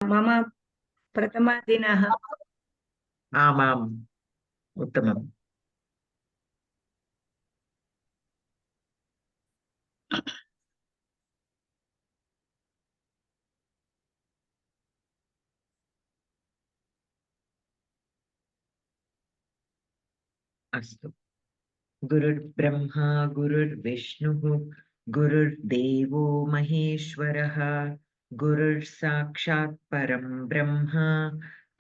मम प्रथमदिनः आमाम् उत्तमम्। अस्तु। गुरुर्ब्रह्मा गुरुर्विष्णुः गुरुर्देवो महेश्वरः गुरुर्साक्षात् परं ब्रह्म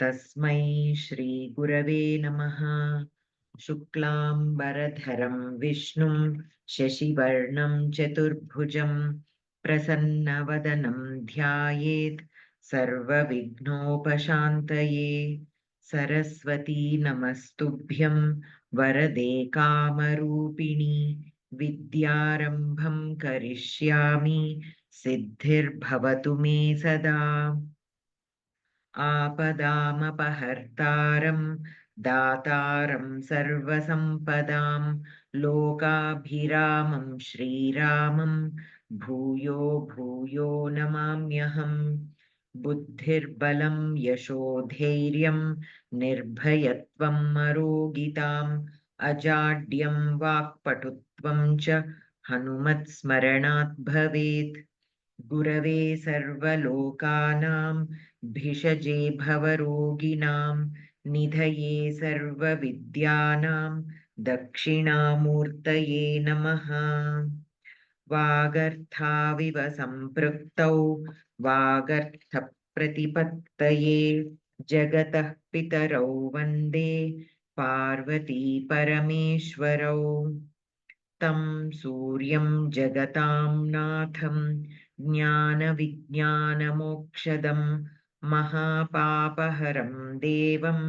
तस्मै श्रीगुरवे नमः। शुक्लाम्बरधरं विष्णुं शशिवर्णं चतुर्भुजं प्रसन्नवदनं ध्यायेत् सर्वविघ्नोपशान्तये। सरस्वती नमस्तुभ्यं वरदे कामरूपिणी विद्यारम्भं करिष्यामि सिद्धिर्भवतु मे सदा। आपदामपहर्तारं दातारं सर्वसम्पदां लोकाभिरामं श्रीरामं भूयो भूयो नमाम्यहम्। बुद्धिर्बलं यशोधैर्यं निर्भयत्वं मरोगिताम् अजाड्यं वाक्पटुत्वं च हनुमत्स्मरणात् भवेत्। गुरवे सर्वलोकानां भिषजे भवरोगिणां निधये सर्वविद्यानां दक्षिणामूर्तये नमः। वागर्थाविव सम्पृक्तौ वागर्थप्रतिपत्तये जगतः पितरौ वन्दे पार्वती परमेश्वरौ। तं सूर्यं जगतां नाथं ज्ञानविज्ञानमोक्षदं महापापहरं देवं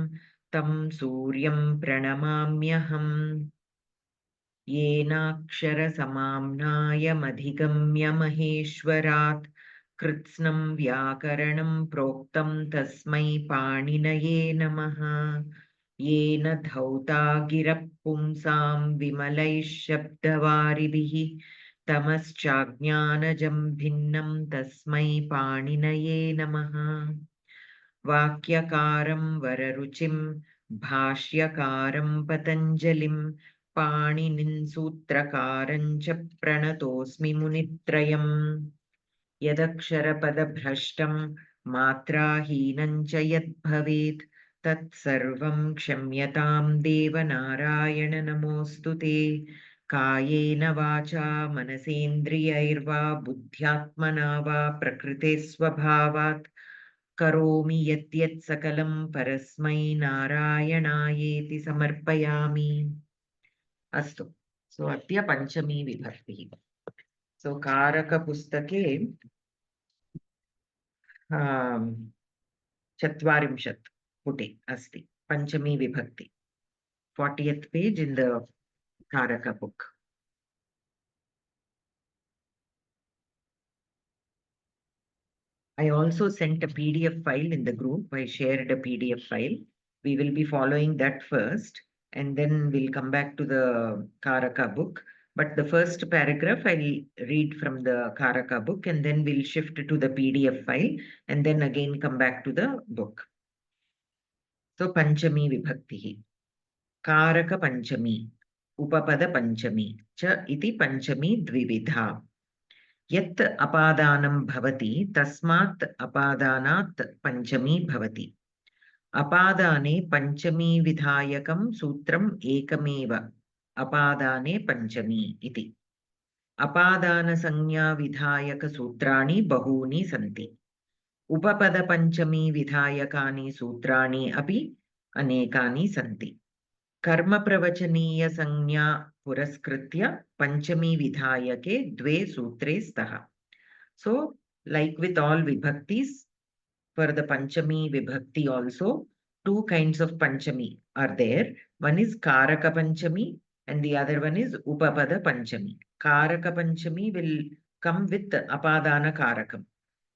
तं सूर्यं प्रणमाम्यहम्। येनाक्षरसमाम्नायमधिगम्य महेश्वरात् कृत्स्नं व्याकरणं प्रोक्तं तस्मै पाणिनये नमः। येन धौता गिरः पुंसां विमलैः शब्दवारिभिः तमश्चाज्ञानजं भिन्नं तस्मै पाणिनये नमः। वाक्यकारं वररुचिं भाष्यकारं पतञ्जलिं पाणिनिं सूत्रकारं च प्रणतोऽस्मि मुनित्रयम्। यदक्षरपदभ्रष्टं मात्राहीनं च यद्भवेत् तत्सर्वं क्षम्यतां देवनारायण नमोऽस्तु ते। कायेन वाचा मनसेन्द्रियैर्वा बुद्ध्यात्मना वा प्रकृतेस्वभावात् करोमि यद्यत् सकलं परस्मै नारायणायेति समर्पयामि। अस्तु। सो अद्य पञ्चमी विभक्तिः। सो कारकपुस्तके 40 पुटे अस्ति पञ्चमी विभक्ति, 40th page in the Karaka book. I also sent a PDF file in the group. I shared a PDF file. We will be following that first, and then we'll come back to the Karaka book. But the first paragraph I'll read from the Karaka book, and then we'll shift to the PDF file, and then again come back to the book. So Panchami Vibhaktihi. कारक पंचमी उपपद पंचमी च इति पंचमी द्विविधा। यत् अपादानं भवति तस्मात् अपादानात् पंचमी भवति। अपादाने पंचमी विधायकं सूत्रम् एकमेव अपादाने पंचमी इति। अपादान संज्ञा विधायक सूत्राणि बहूनि सन्ति। उपपद पंचमी विधायकानि सूत्राणि अपि अनेकानि सन्ति। कर्म प्रवचनीय संज्ञा पुरस्कृत्य पंचमी विधायके द्वे सूत्रे स्तः। So like with all vibhaktis, for the panchami vibhakti also two kinds of panchami are there. One is karaka panchami and the other one is upapada panchami. Karaka panchami will come with apadana karakam.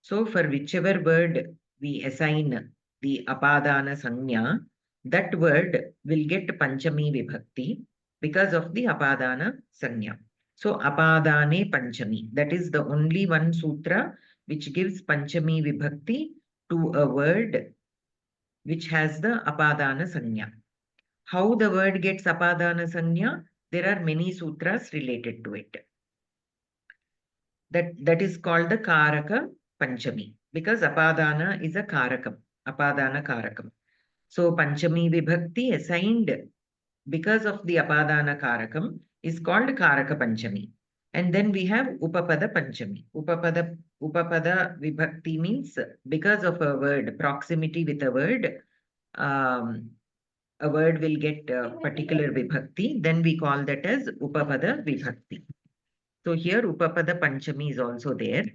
So for whichever word we assign the apadana sanya, that word will get panchami vibhakti because of the apadana sanya. So apadane panchami, that is the only one sutra which gives panchami vibhakti to a word which has the apadana sanya. How the word gets apadana sanya? There are many sutras related to it. That is called the karaka panchami, because apadana is a karakam, apadana karakam. So panchami vibhakti assigned because of the apadana karakam is called karaka panchami. And then we have upapada panchami. Upapada vibhakti means because of a word, proximity with a word will get a particular vibhakti, then we call that as upapada vibhakti. So here upapada panchami is also there.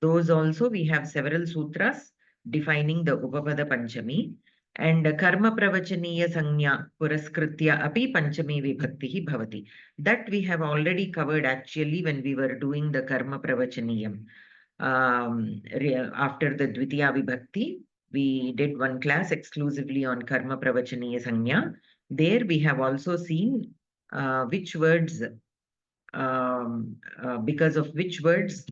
Those also we have several sutras defining the upapada panchami. And karma pravachaniya sanya puraskritya api panchami vibhakti bhavati. That we have already covered actually when we were doing the karma pravachaniyam. After the dvitiya vibhakti, we did one class exclusively on karma pravachaniya sanya. There we have also seen which words, because of which words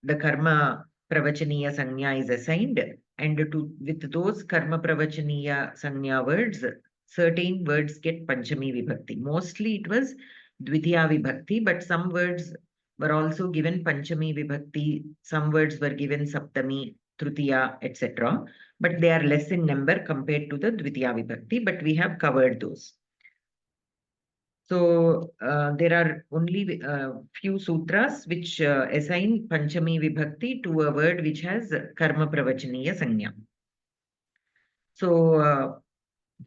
the karma pravachaniya sanya is assigned, and with those karma pravachaniya sanya words, certain words get panchami vibhakti. Mostly it was dvitiya vibhakti, but some words were also given panchami vibhakti, some words were given saptami, tritiya, etc. But they are less in number compared to the dvitiya vibhakti, but we have covered those. So there are only few sutras which assign panchami vibhakti to a word which has karma pravachaniya sanya. So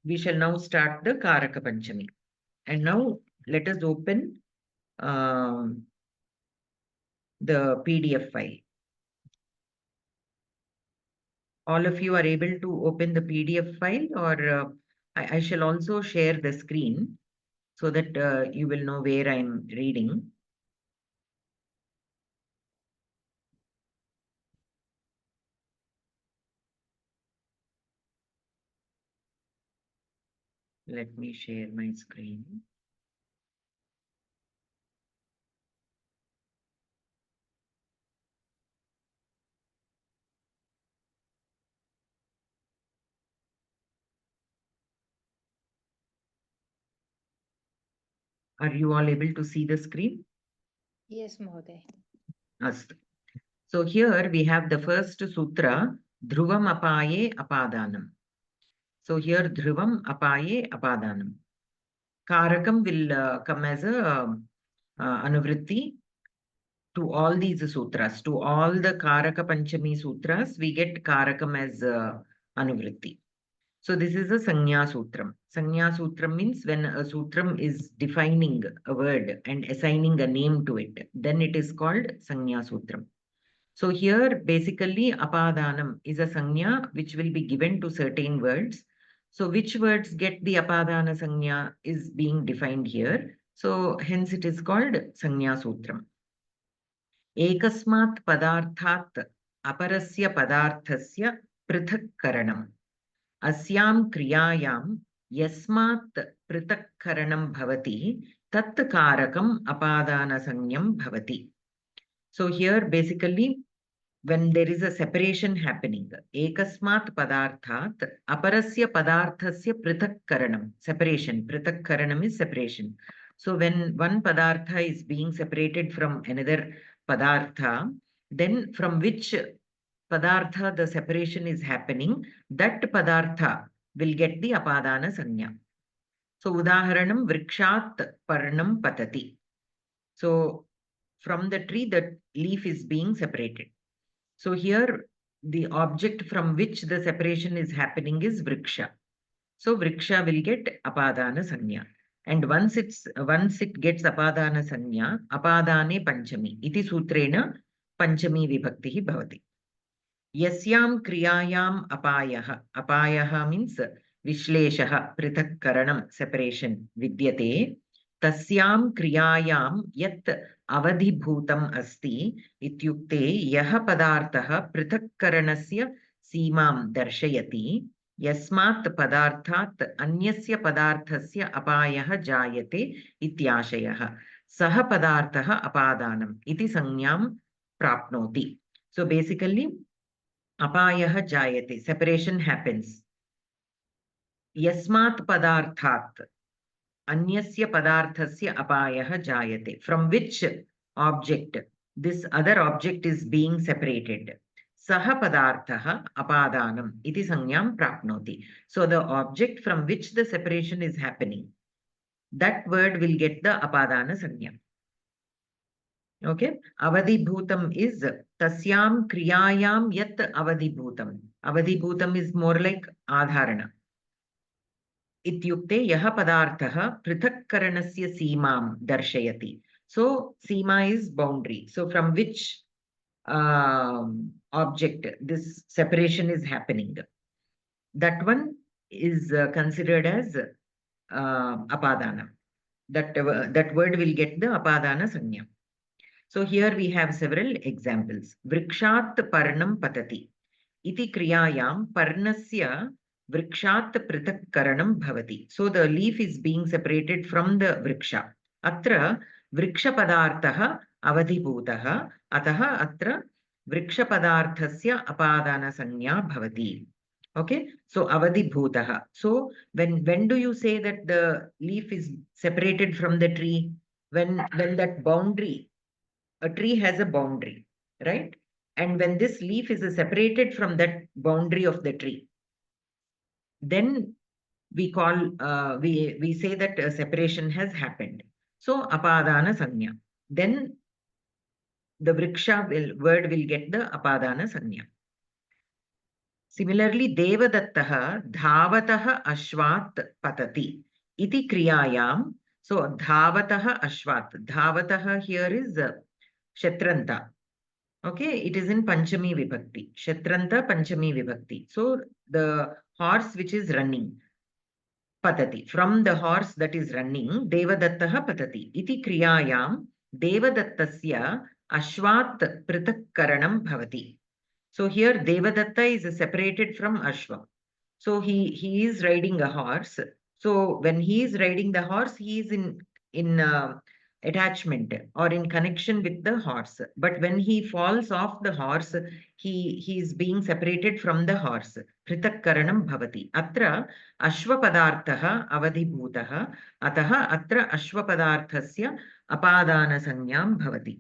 we shall now start the karaka panchami. And now let us open the PDF file. All of you are able to open the PDF file, or I shall also share the screen so that you will know where I am reading. Let me share my screen. Are you all able to see the screen? Yes, Mohoday. Astu. So here we have the first sutra, Dhruvam apaye apadanam. So here Dhruvam apaye apadanam. Karakam will come as a anuvritti to all these sutras. To all the Karaka Panchami sutras, we get Karakam as anuvritti. So this is a Sanya Sutram. Sanya Sutram means when a Sutram is defining a word and assigning a name to it, then it is called Sanya Sutram. So here basically Apadanam is a Sanya which will be given to certain words. So which words get the Apadana Sanya is being defined here. So hence it is called Sanya Sutram. Ekasmat padarthat aparasya padarthasya prithak karanam. Asyam kriyayam yasmat prithak karanam bhavati tat karakam apadana sanyam bhavati. So here basically when there is a separation happening, ekasmat padarthat aparasya padarthasya prithak karanam, separation. Prithak karanam is separation. So when one padartha is being separated from another padartha, then from which padartha the separation is happening, that padartha will get the apadana sanya. So udaharanam vrikshat parnam patati. So from the tree, the leaf is being separated. So here the object from which the separation is happening is vriksha. So vriksha will get apadana sanya. And once it gets apadana sanya, apadane panchami. Iti sutrena panchami vibhakti bhavati. Yasyam kriyayam apayaha. Apayaha means vishleshaha, prithak karanam, separation, vidyate. Tasyam kriyayam yat avadhibhutam asti ityukte yaha padartah prithak karanasya सीमां दर्शयति यस्मात् पदार्थात् अन्यस्य पदार्थस्य अपायः जायते इत्याशयः सः पदार्थः अपादानम् इति संज्ञां प्राप्नोति. So basically apayah jayate, separation happens. Yasmat padarthat, anyasya padarthasya apayah jayate. From which object this other object is being separated? Saha padarthaha apadanam iti sanyam prapnoti. So the object from which the separation is happening, that word will get the apadana sanya. Okay, avadibhutam is tasyam kriyayam yat avadibhutam. Avadibhutam is more like adharana. इत्युक्ते यः पदार्थः पृथक्करणस्य सीमां दर्शयति. So seema is boundary. So from which object this separation is happening, that one is considered as apadana. That word will get the apadana sanya. So here we have several examples. Vrikshat parnam patati. Iti kriyayam parnasya vrikshat prithakkaranam bhavati. So the leaf is being separated from the vriksha. Atra vriksha padarthaha avadhibhutaha. Ataha atra vriksha padarthasya apadana sanya bhavati. Okay, so avadhibhutaha. So when do you say that the leaf is separated from the tree? When that boundary, a tree has a boundary, right? And when this leaf is separated from that boundary of the tree, then we call we say that a separation has happened. So apadana sanya. Then the vriksha word will get the apadana sanya. Similarly, devadattaha dhavataha ashvat patati iti kriyayam. So dhavataha ashvat. Dhavataha here is shatranta. Okay, it is in Panchami Vibhakti. Shatranta Panchami Vibhakti. So the horse which is running, patati. From the horse that is running, Devadattaha patati. Iti kriyayam Devadattasya ashvat prithakkaranam bhavati. So here Devadatta is separated from Ashva. So he is riding a horse. So when he is riding the horse, he is in attachment or in connection with the horse. But when he falls off the horse, he is being separated from the horse. Prithakkaranam bhavati. Atra ashvapadarthaha avadhibhutaha. Ataha atra ashvapadarthasya apadana sanyam bhavati.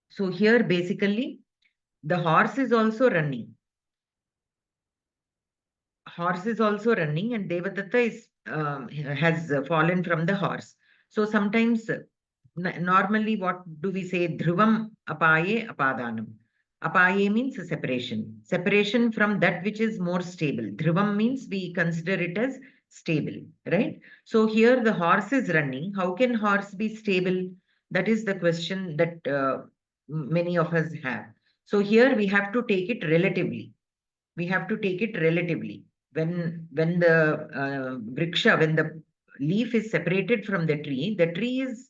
So here basically the horse is also running. Horse is also running and Devadatta is has fallen from the horse. So sometimes normally what do we say? Dhruvam apaye apadanam. Apaye means separation. Separation from that which is more stable. Dhruvam means we consider it as stable, right? So here the horse is running. How can horse be stable? That is the question that many of us have. So here we have to take it relatively. We have to take it relatively. When the vriksha, when the leaf is separated from the tree is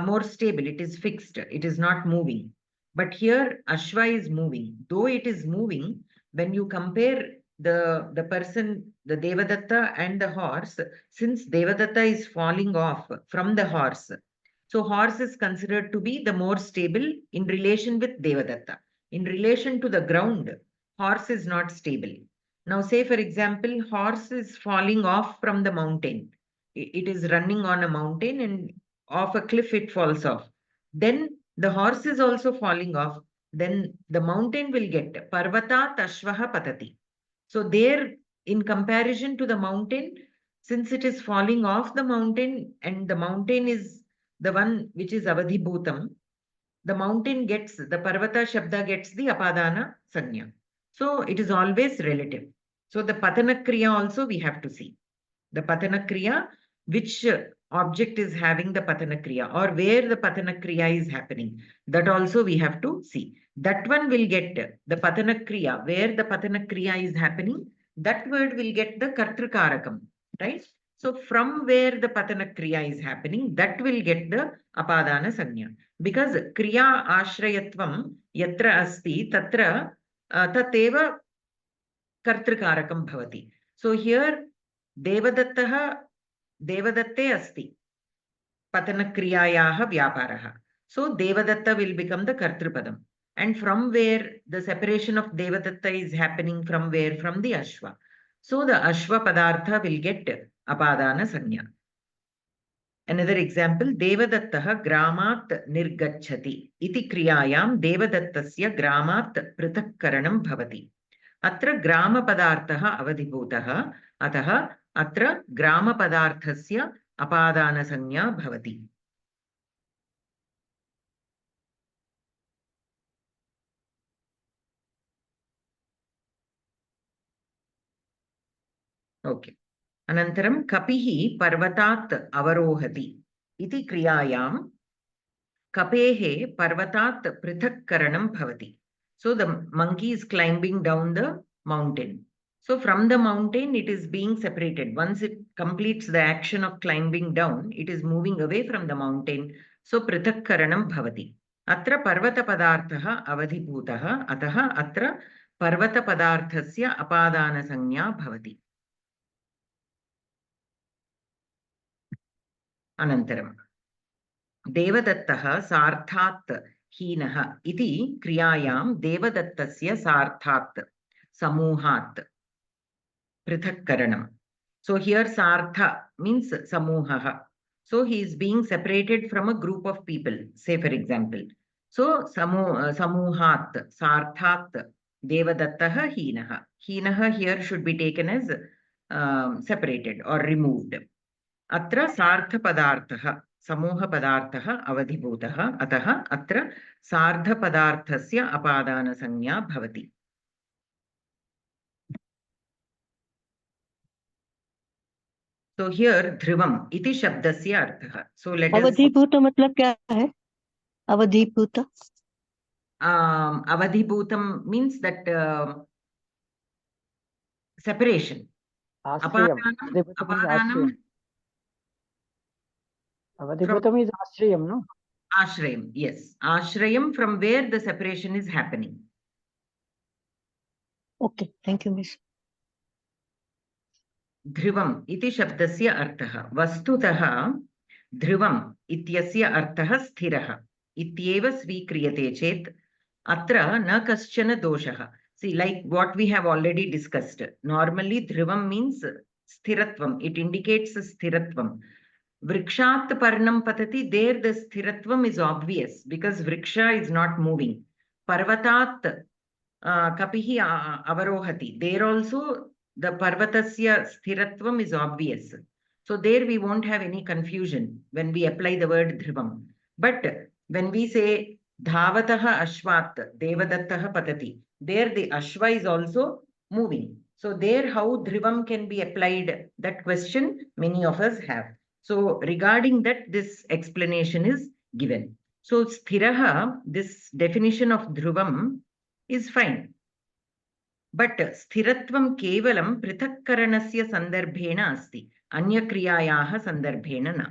more stable. It is fixed. It is not moving. But here Ashva is moving. Though it is moving, when you compare the person, the Devadatta and the horse, since Devadatta is falling off from the horse, so horse is considered to be the more stable in relation with Devadatta. In relation to the ground, horse is not stable. Now, say for example, horse is falling off from the mountain. It is running on a mountain and off a cliff it falls off. Then the horse is also falling off. Then the mountain will get Parvata Tashvaha Patati. So there, in comparison to the mountain, since it is falling off the mountain and the mountain is the one which is Avadhibhutam, the mountain gets, the Parvata Shabda gets the Apadana Sanya. So it is always relative. So the Patana Kriya also we have to see. The Patana Kriya, which object is having the Patana Kriya or where the Patana Kriya is happening. That also we have to see. That one will get the Patana Kriya, where the Patana Kriya is happening. That word will get the kArakam, right? So from where the Patana Kriya is happening, that will get the Apadana Sanya. Because Kriya Ashrayatvam yatra asti tatra tateva कर्तृकारकं भवति. So here Devadattah Devadatte asti Patanakriyayaha Vyaparah. So Devadatta will become the Kartrupadam. and from where the separation of Devadatta is happening, from where? From the Ashwa. So the Ashwa Padartha will get Apadana Sanya. Another example, Devadattah Gramat Nirgachati. Iti Kriyayam Devadattasya Gramat Prithakkaranam Bhavati. Atra Grama Padartha Avadhibhutah. Atah Atra Grama Padarthasya Apadana Sanya Bhavati. Okay. Anantaram Kapihi Parvatat Avarohati. Iti Kriyayam Kapehe Parvatat Prithakkaranam Bhavati. So the monkey is climbing down the mountain. So from the mountain, it is being separated. Once it completes the action of climbing down, it is moving away from the mountain. So Prithakkaranam Bhavati. Atra Parvata Padarthaha Avadhibhutah. Ataha Atra Parvata Padarthasya Apadana Sanya Bhavati. Anantaram Devadattah Sarthat Hinaha iti Kriyayam Devadattasya Sarthat Samuhat Prithakkaranam. So here Sartha means Samuhaha. So he is being separated from a group of people, say for example. So Samuhat Sarthat Devadattah Hinaha. Hinaha here should be taken as separated or removed. Atra Sartha Padarthaha Samuha Padarthaha Avadhibhutah. Ataha Atra Sartha Padarthasya Apadana Sanya Bhavati. So here Dhruvam iti shabdasya artha. So let us अवधिभूत मतलब क्या है? अवधिभूत Avadhibhutam means that separation. Ashriyam. Apadanam Avadhibhutam is Ashriyam, no? Ashrayam. Yes. Ashrayam from where the separation is happening. Okay, thank you, Miss. Dhruvam iti shabdasya artha. Vastutaha Dhruvam ityasya artha sthiraha. Ityeva svikriyate chet atra na kaschana doshaha. See, like what we have already discussed. Normally, Dhruvam means sthiratvam. It indicates sthiratvam. Vrikshat parnam patati, there the sthiratvam is obvious because vriksha is not moving. Parvatat kapihi avarohati. There also the parvatasya sthiratvam is obvious. So there we won't have any confusion when we apply the word dhruvam. But when we say dhavataha ashvat devadattaha patati, there the ashva is also moving. So there how dhruvam can be applied, that question many of us have. So regarding that, this explanation is given. So sthiraha, this definition of dhruvam is fine. But sthiratvam kevalam prithakkaranasya sandarbhena asti, anyakriyayaha sandarbhena na.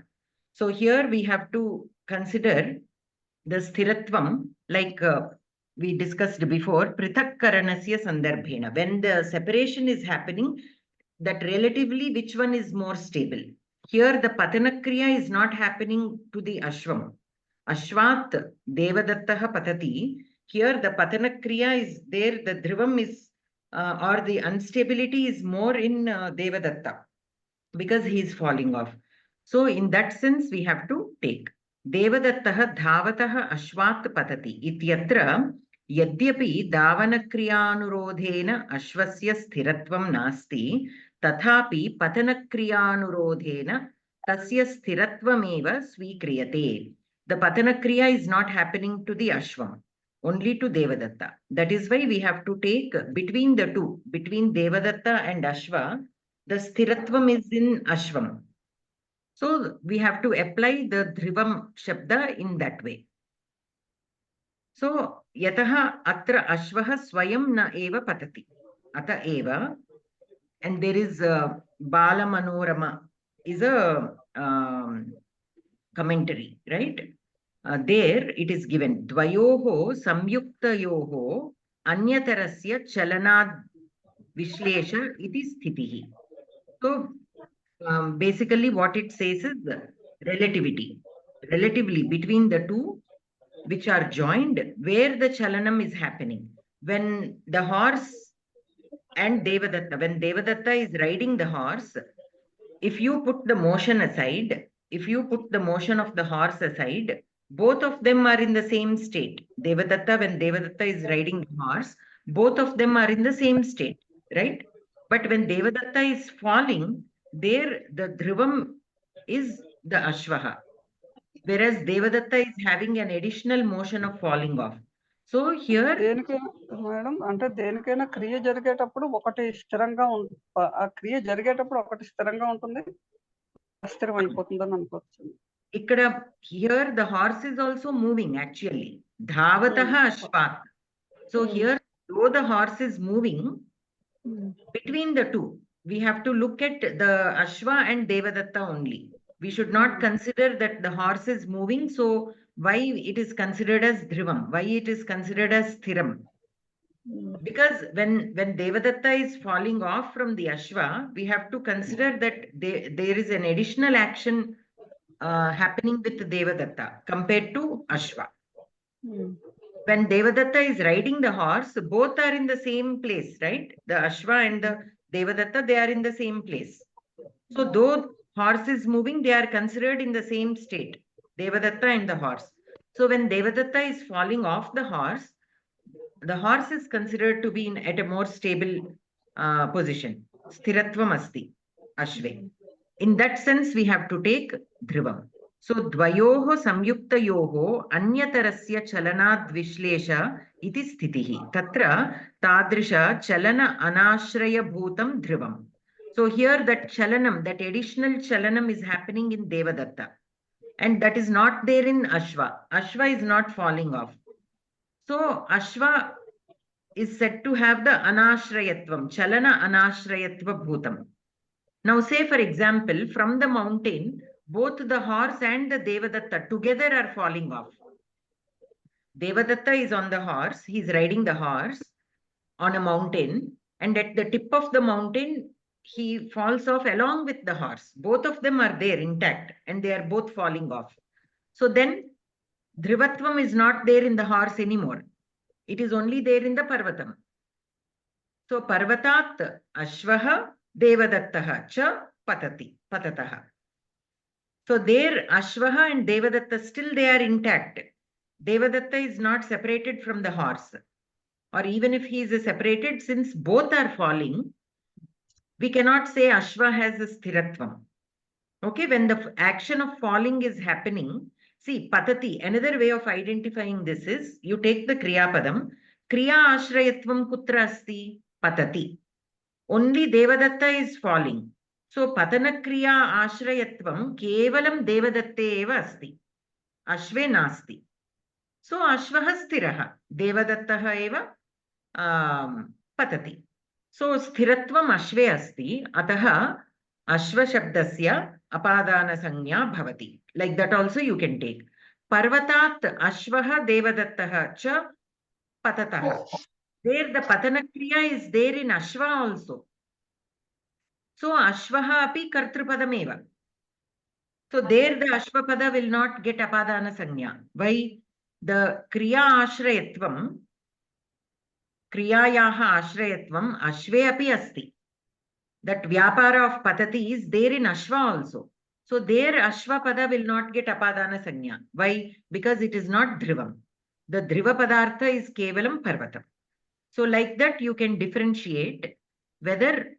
So here we have to consider the sthiratvam, like we discussed before, prithakkaranasya sandarbhena. When the separation is happening, that relatively which one is more stable? Here the patanakriya is not happening to the ashvam. Ashvat devadattaha patati. Here the patanakriya is there, the dhruvam is or the instability is more in Devadatta because he is falling off. So in that sense we have to take Devadattaha dhavataha ashvat patati ityatra yadyapi davanakriyanurodhena ashvasya sthiratvam nasti tathapi patanakriyanurodhena tasya sthiratvam svikriyate. The patanakriya is not happening to the ashvam, only to Devadatta. That is why we have to take between the two, between Devadatta and Ashva, the sthiratvam is in Ashvam. So we have to apply the dhrivam shabda in that way. So yataha atra ashvaha swayam na eva patati. Ata eva, and there is Bala Manorama is a commentary, right? There it is given dvayoho samyuktayoho anyatarasya chalanad vishlesha iti sthitihi. So basically what it says is relativity. Relatively between the two, which are joined where the chalanam is happening. When the horse and Devadatta, when Devadatta is riding the horse, if you put the motion aside, if you put the motion of the horse aside, both of them are in the same state. Devadatta, when Devadatta is riding the horse, both of them are in the same state, right? But when Devadatta is falling, there the dhruvam is the Ashvaha, whereas Devadatta is having an additional motion of falling off. So here, దేనికైనా madam అంటే దేనికైనా క్రియ జరిగేటప్పుడు ఒకటి స్థిరంగా ఆ క్రియ జరిగేటప్పుడు ఒకటి స్థిరంగా ఉంటుంది, అస్థిరం అయిపోతుందని అనుకోవచ్చు. here the horse is also moving actually. Dhāvatah ashvat. So here, though the horse is moving, between the two, we have to look at the Ashva and Devadatta only. We should not consider that the horse is moving. So why it is considered as dhruvam? Why it is considered as sthiram? Because when Devadatta is falling off from the Ashva, we have to consider that there is an additional action happening with Devadatta compared to Ashva. When Devadatta is riding the horse, both are in the same place, right? The Ashva and the Devadatta, they are in the same place. So though horse is moving, they are considered in the same state, Devadatta and the horse. So when Devadatta is falling off the horse is considered to be at a more stable position. Sthiratvam asti ashve. In that sense, we have to take dhruvam. So dvayoho samyuktayoho anyatarasya chalanad vishlesha iti sthitihi. Tatra tadrisha chalana anashraya bhutam dhruvam. So here that chalanam, that additional chalanam is happening in Devadatta. And that is not there in Ashva. Ashva is not falling off. So Ashva is said to have the anashrayatvam, chalana anashrayatva bhutam. Now say for example, from the mountain, both the horse and the Devadatta together are falling off. Devadatta is on the horse, he is riding the horse on a mountain, and at the tip of the mountain, he falls off along with the horse. Both of them are there intact and they are both falling off. So then dhruvatvam is not there in the horse anymore. It is only there in the parvatam. So parvatat ashvaha devadattaha cha patataha. So there ashvaha and devadatta still they are intact. Devadatta is not separated from the horse. Or even if he is separated, since both are falling, we cannot say Ashva has a sthiratvam. Okay, when the action of falling is happening, see, patati, another way of identifying this is, you take the kriya padam, kriya ashrayatvam kutra asti, patati. Only Devadatta is falling. So patana kriya ashrayatvam kevalam Devadatte eva asti. Ashve nasti. So Ashvaha sthiraha, Devadattaha eva patati. So sthiratvam ashve asti, ataha ashva shabdasya apadana sanya bhavati. Like that also you can take. Parvatat ashvaha devadattaha cha patataha. There the patana kriya is there in ashva also. So ashvaha api kartrupadameva. So there the ashvapada will not get apadana sanya. Why? The kriya ashrayatvam, kriyayaha ashrayatvam ashve api asti. That vyapara of patati is there in ashva also. So there ashva pada will not get apadana sanya. Why? Because it is not dhruvam. The dhruva padartha is kevalam parvatam. So like that you can differentiate whether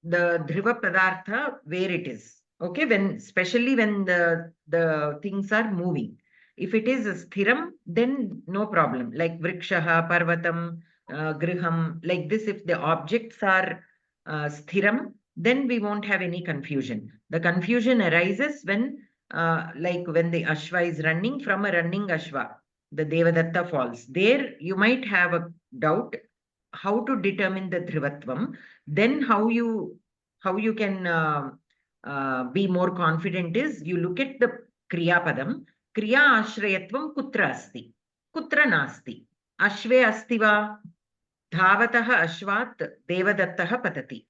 the dhruva padartha where it is. Okay, when especially when the things are moving. If it is sthiram, then no problem. Like vrikshaha, parvatam, griham, like this, if the objects are sthiram, then we won't have any confusion. The confusion arises when like when the ashva is running from a running ashva, the Devadatta falls. There you might have a doubt how to determine the dhruvatvam. Then how you can be more confident is you look at the kriya padam. Kriya ashrayatvam kutra asti, kutra nasti. Ashve asti va? Dhāvataha ashvat devadattaha patati.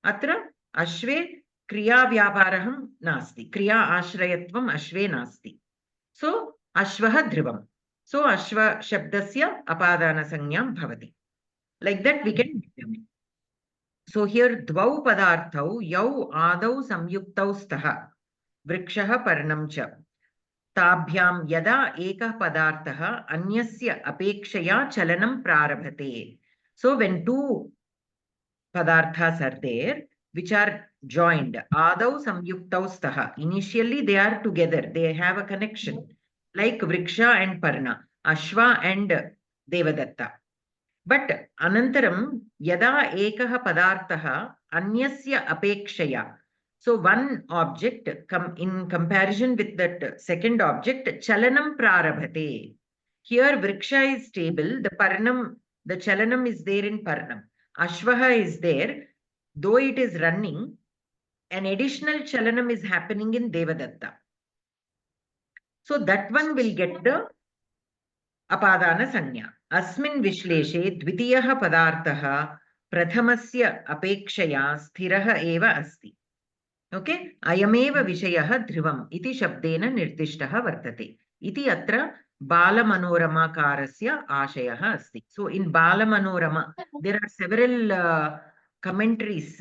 Atra ashve kriya vyaparaham nasti. Kriya ashrayatvam ashve nasti. So Ashvaha dhruvam. So Ashva Shabdasya Apadana Sanyam Bhavati. Like that we can determine. So here Dvau Padarthau Yau Adau Samyuktau Staha Vrikshaha Parnam Cha. ताभ्यां यदा एकः पदार्थः अन्यस्य अपेक्षया चलनं प्रारभते. So when two padarthas are there which are joined, adau samyuktau staha, initially they are together, they have a connection, like vriksha and parna, ashva and devadatta. But anantaram yada ekah padarthah anyasya apekshaya, so one object in comparison with that second object, chalanam prarabhate. Here vriksha is stable, the parnam, the chalanam is there in parnam. Ashvaha is there, though it is running, an additional chalanam is happening in devadatta. So that one will get the apadana sanya. Asmin vishleshe dvitiyah padartah prathamasya apekshaya sthirah eva asti. Okay, ayameva vishayah dhruvam iti shabdena nirdishtah vartate. Iti atra Balamanoramakārasya āshayah asti. So in Balamanorama, there are several commentaries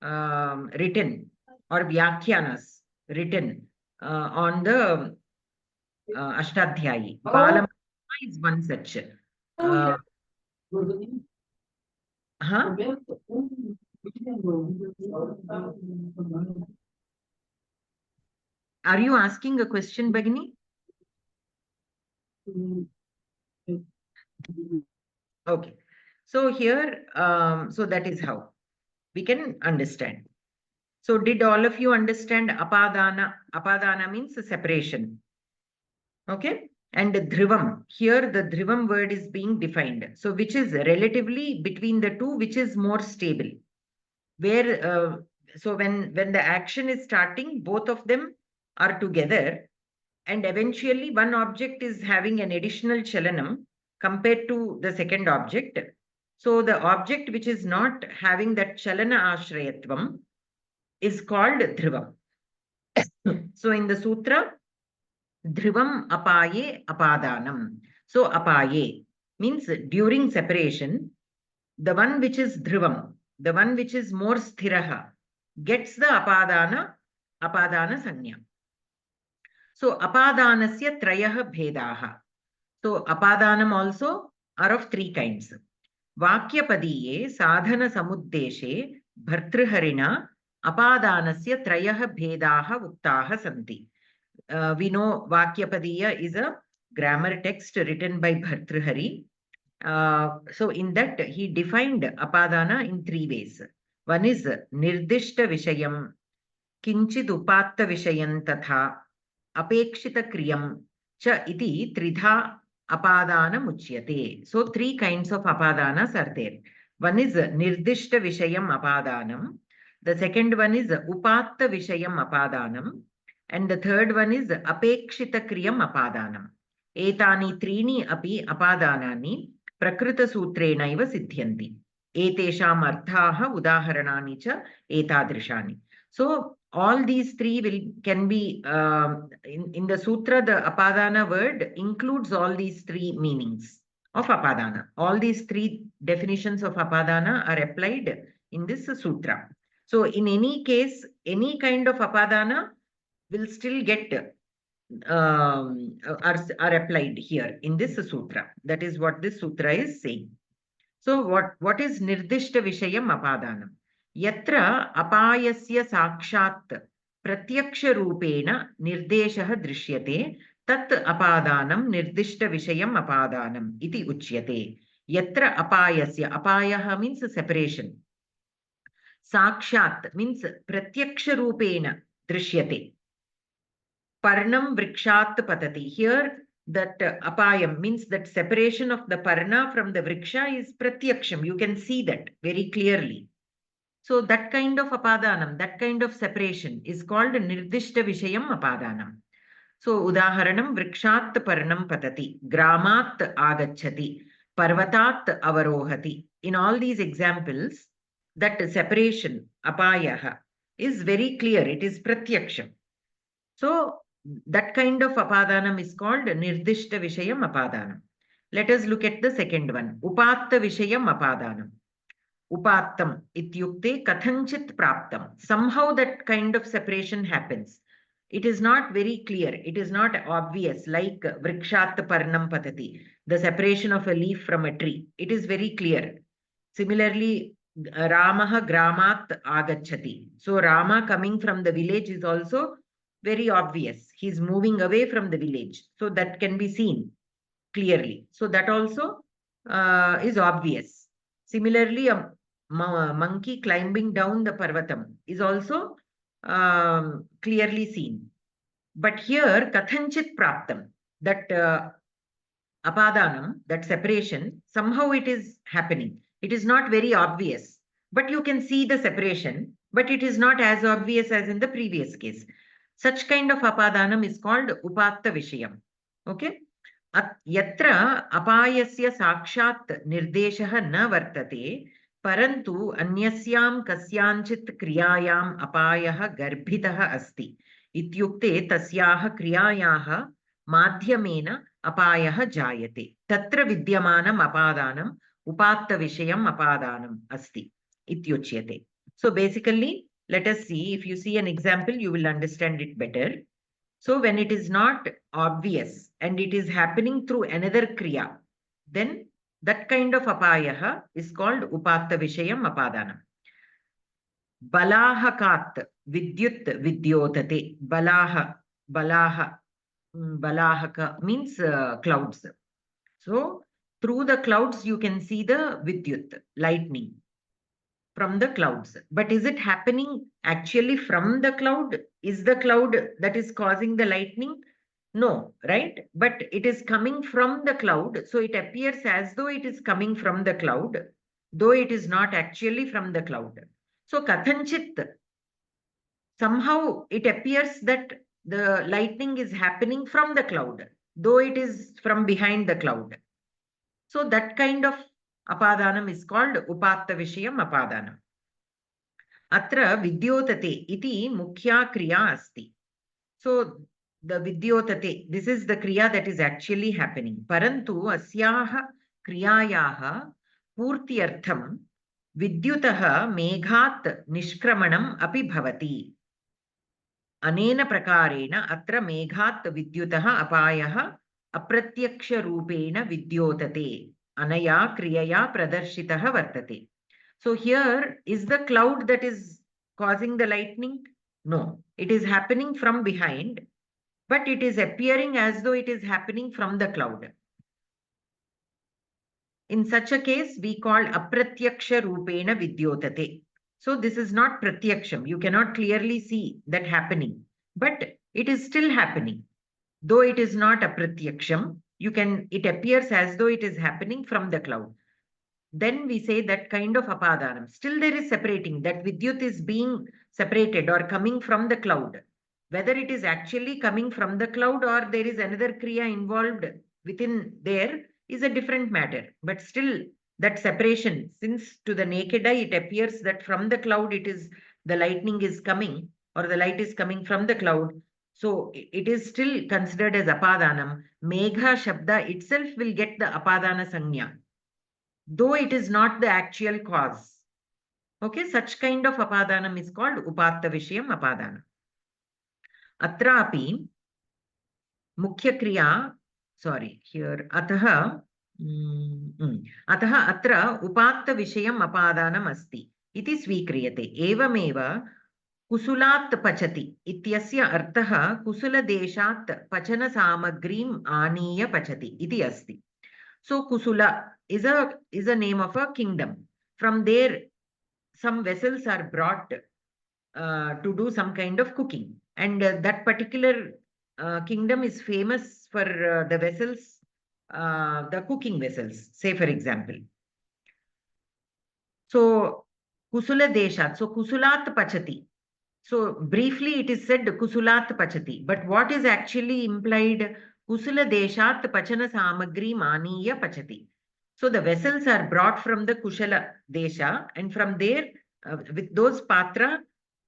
written or vyakyanas written on the Ashtadhyayi. Balamanora is one such. Are you asking a question, Bhagini? Okay. So here, so that is how we can understand. So did all of you understand apadana? Apadana means separation. Okay. And dhrivam, here the dhrivam word is being defined. So which is relatively between the two, which is more stable. Where, so when the action is starting, both of them are together. And eventually one object is having an additional chalanam compared to the second object. So the object which is not having that chalana ashrayatvam is called dhrivam. So in the sutra, dhrivam apaye apadanam. So apaye means during separation, the one which is dhrivam, the one which is more sthiraha, gets the apadana sanya. So apadanasya trayah bhedaha. So apadanam also are of three kinds. Vakyapadiye sadhana samuddeshe bhartriharina apadanasya trayah bhedaha uktaha santi. We know Vakyapadiya is a grammar text written by Bhartrihari. So in that he defined apadana in three ways. One is nirdishta vishayam, kinchid upatta vishayam tatha, apekshita kriyam cha iti tridha apadana muchyate. So three kinds of apadanas are there. One is nirdishta vishayam apadanam. The second one is upatta vishayam apadanam. And the third one is apekshita kriyam apadanam. Etani trini api apadanani prakrita sutrenaiva siddhyanti. Etesham arthaha udaharanani cha etadrishani. So all these three can be in the sutra, the apadana word includes all these three meanings of apadana. All these three definitions of apadana are applied in this sutra. So in any case, any kind of apadana will still get are applied here in this sutra. That is what this sutra is saying. So what is nirdishta vishayam apadanam? Yatra apayasya sakshat pratyaksha rupena nirdeshah drishyate tat apadanam nirdishta vishayam apadanam iti uchyate. Yatra apayasya, apayah means separation. Sakshat means pratyaksha rupena drishyate. Parnam vrikshat patati. Here that apayam means that separation of the parna from the vriksha is pratyaksham. You can see that very clearly. So that kind of apadanam, that kind of separation is called nirdishta vishayam apadanam. So udaharanam vrikshat parnam patati, gramat agachati, parvatat avarohati. In all these examples, that separation, apayah, is very clear. It is pratyaksham. So that kind of apadanam is called nirdishta vishayam apadanam. Let us look at the second one. Upatta vishayam apadanam. Upattam ityukte kathanchit praptam. Somehow that kind of separation happens. It is not very clear. It is not obvious, like vrikshat parnam patati, the separation of a leaf from a tree. It is very clear. Similarly, Ramaha gramat agachati. So Rama coming from the village is also very obvious. He is moving away from the village. So that can be seen clearly. So that also is obvious. Similarly, a monkey climbing down the parvatam is also clearly seen. But here, kathanchit praptam, that apadanam, that separation, somehow it is happening. It is not very obvious, but you can see the separation, but it is not as obvious as in the previous case. Such kind of apadanam is called upatta vishayam. Okay. Yatra apayasya sakshat nirdeshah na vartate, parantu anyasyam kasyanchit kriyayam apayah garbhitah asti. Ityukte tasyaha kriyayaha madhyamena apayah jayate. Tatra vidyamanam apadanam upatta vishayam apadanam asti. Ityuchyate. So basically, let us see. If you see an example, you will understand it better. So when it is not obvious and it is happening through another kriya, then that kind of apayah is called upatta vishayam apadanam. Balahakat vidyut vidyotate. Balahaka means clouds. So through the clouds you can see the vidyut, lightning from the clouds. But is it happening actually from the cloud? Is the cloud that is causing the lightning? No, right? But it is coming from the cloud. So it appears as though it is coming from the cloud, though it is not actually from the cloud. So kathanchit, somehow it appears that the lightning is happening from the cloud, though it is from behind the cloud. So that kind of apadanam is called upatta vishayam apadanam. Atra vidyotate iti mukhya kriya asti. So the vidyotate, this is the kriya that is actually happening. Parantu asyaha kriyayaha purtyartham vidyutaha meghat nishkramanam api bhavati. Anena prakarena atra meghat vidyutaha apayah apratyaksha rupena vidyotate. Anaya kriyaya pradarshitah vartate. So here, is the cloud that is causing the lightning? No, it is happening from behind, but it is appearing as though it is happening from the cloud. In such a case, we call apratyaksha rupena vidyotate. So this is not pratyaksham. You cannot clearly see that happening, but it is still happening. Though it is not aprathyaksham, it appears as though it is happening from the cloud. Then we say that kind of apadanam. Still there is separating. That vidyut is being separated or coming from the cloud. Whether it is actually coming from the cloud or there is another kriya involved within there is a different matter. But still that separation, since to the naked eye it appears that from the cloud the lightning is coming or the light is coming from the cloud. So it is still considered as apadanam. Megha shabda itself will get the apadana sanya, though it is not the actual cause. Okay, such kind of apadanam is called upatta vishayam apadana. Atrapi mukhya kriya, here ataha atra upatta vishayam apadanam asti iti svikriyate. Evameva kusulat pachati ityasya artha kusula deshat pachana samagrim aniya pachati iti asti. So Kusula is a name of a kingdom. From there, some vessels are brought to do some kind of cooking. And that particular kingdom is famous for the vessels, the cooking vessels, say for example. So Kusula Deshat, so Kusulat Pachati. So briefly it is said Kusulat Pachati. But what is actually implied? Kusula Deshat Pachana Samagri Maniya Pachati. So the vessels are brought from the Kushala Desha, and from there, with those patra,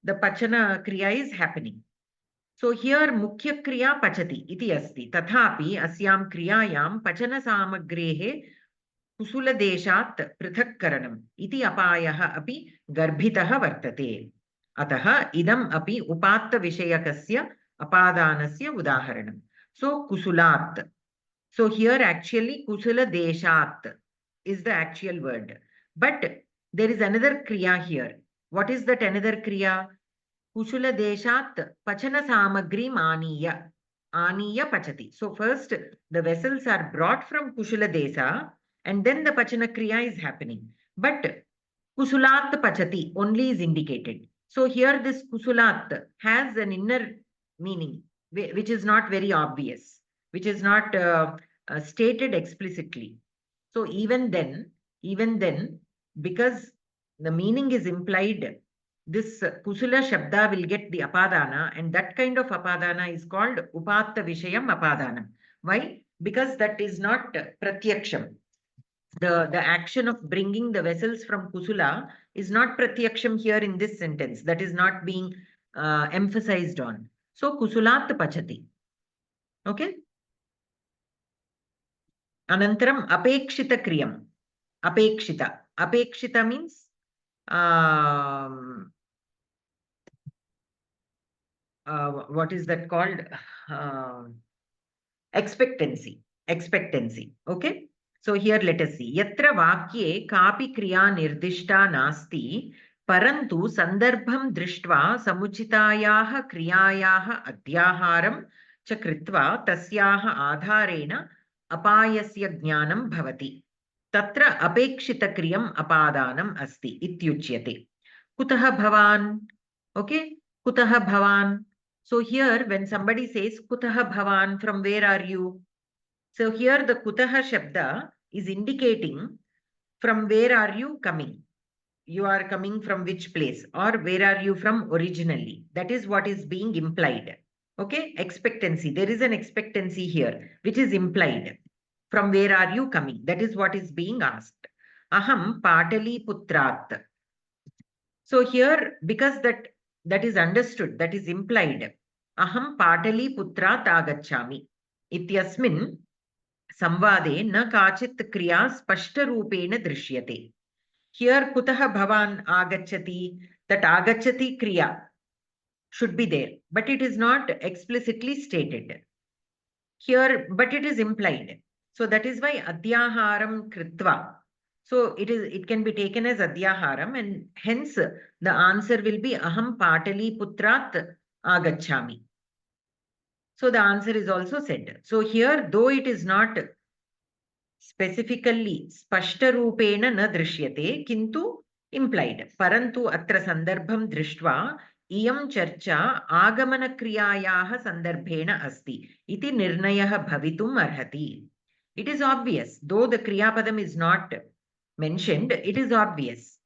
the Pachana Kriya is happening. So here mukhya kriya pachati iti asti. Tathapi asyam kriyayam pachana samagrehe kusula deshat prithakkaranam iti apayaha api garbhitaha vartate. Ataha idam api upatta vishayakasya apadanasya udaharanam. So kusulat. So here actually kusula deshat is the actual word. But there is another kriya here. What is that another kriya? Kushula deshat pachana samagrim aniya. Aniya pachati. So first the vessels are brought from Kushula desa and then the pachana kriya is happening. But kusulat pachati only is indicated. So here this kusulat has an inner meaning which is not very obvious, which is not stated explicitly. So even then, because the meaning is implied, this kusula shabda will get the apadana, and that kind of apadana is called upatta vishayam apadana. Why? Because that is not pratyaksham. The action of bringing the vessels from kusula is not pratyaksham here in this sentence. That is not being emphasized on. So kusulat pachati. Okay. Anantaram apekshita kriyam. Apekshita. Apekshita means what is that called? Expectancy. Okay. So here let us see. Yatra vakye kapi kriya nirdishta nasti parantu sandarbham drishtva samuchitayaha kriyayaha adhyaharam cha kritva tasyaha adharena apayasya jnanam bhavati. Tatra apekshita kriyam apadanam asti ityuchyate. Kutaha bhavan? Okay. Kutaha bhavan? So here when somebody says kutaha bhavan, from where are you? So here the kutaha shabda is indicating from where are you coming? You are coming from which place, or where are you from originally? That is what is being implied. Okay, expectancy. There is an expectancy here which is implied. From where are you coming? That is what is being asked. Aham patali putrat. So here, because that is understood, that is implied. Aham patali putrat agacchami. Ityasmin samvade na kachit kriya spashta rupena drishyate. Here kutaha bhavan agachati, that agachati kriya should be there, but it is not explicitly stated here, but it is implied. So that is why adhyaharam kritva. So it can be taken as adhyaharam, and hence the answer will be aham patali putrat agachami. So the answer is also said. So here, though it is not specifically spashta rupena na drishyate, kintu implied. Parantu atra sandarbham drishtva iyam charcha agamana kriyayaha sandarbhena asti iti nirnayah bhavitum arhati. It is obvious, though the kriyapadam is not mentioned, it is obvious.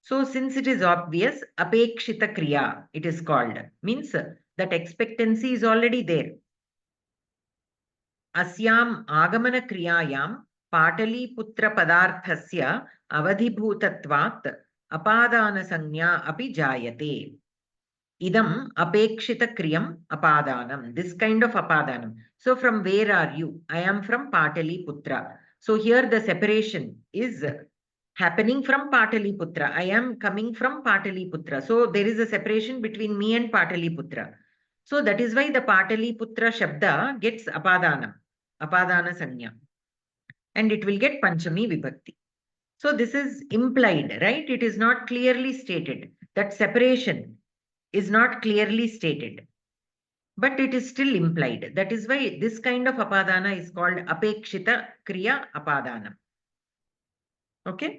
So since it is obvious, apekshita kriya it is called, means that expectancy is already there. Asyam agamana kriyayam pataliputra padarthasya avadhibhutatvat apadana sanya api jayate. Idam apekshita kriyam apadanam. This kind of apadanam. So from where are you? I am from Pataliputra. So here the separation is happening from Pataliputra. I am coming from Pataliputra. So there is a separation between me and Pataliputra. So that is why the Pataliputra shabda gets apadana sanya. And it will get Panchami Vibhakti. So this is implied, right? It is not clearly stated. That separation is not clearly stated, but it is still implied. That is why this kind of apadana is called apekshita kriya apadana. Okay.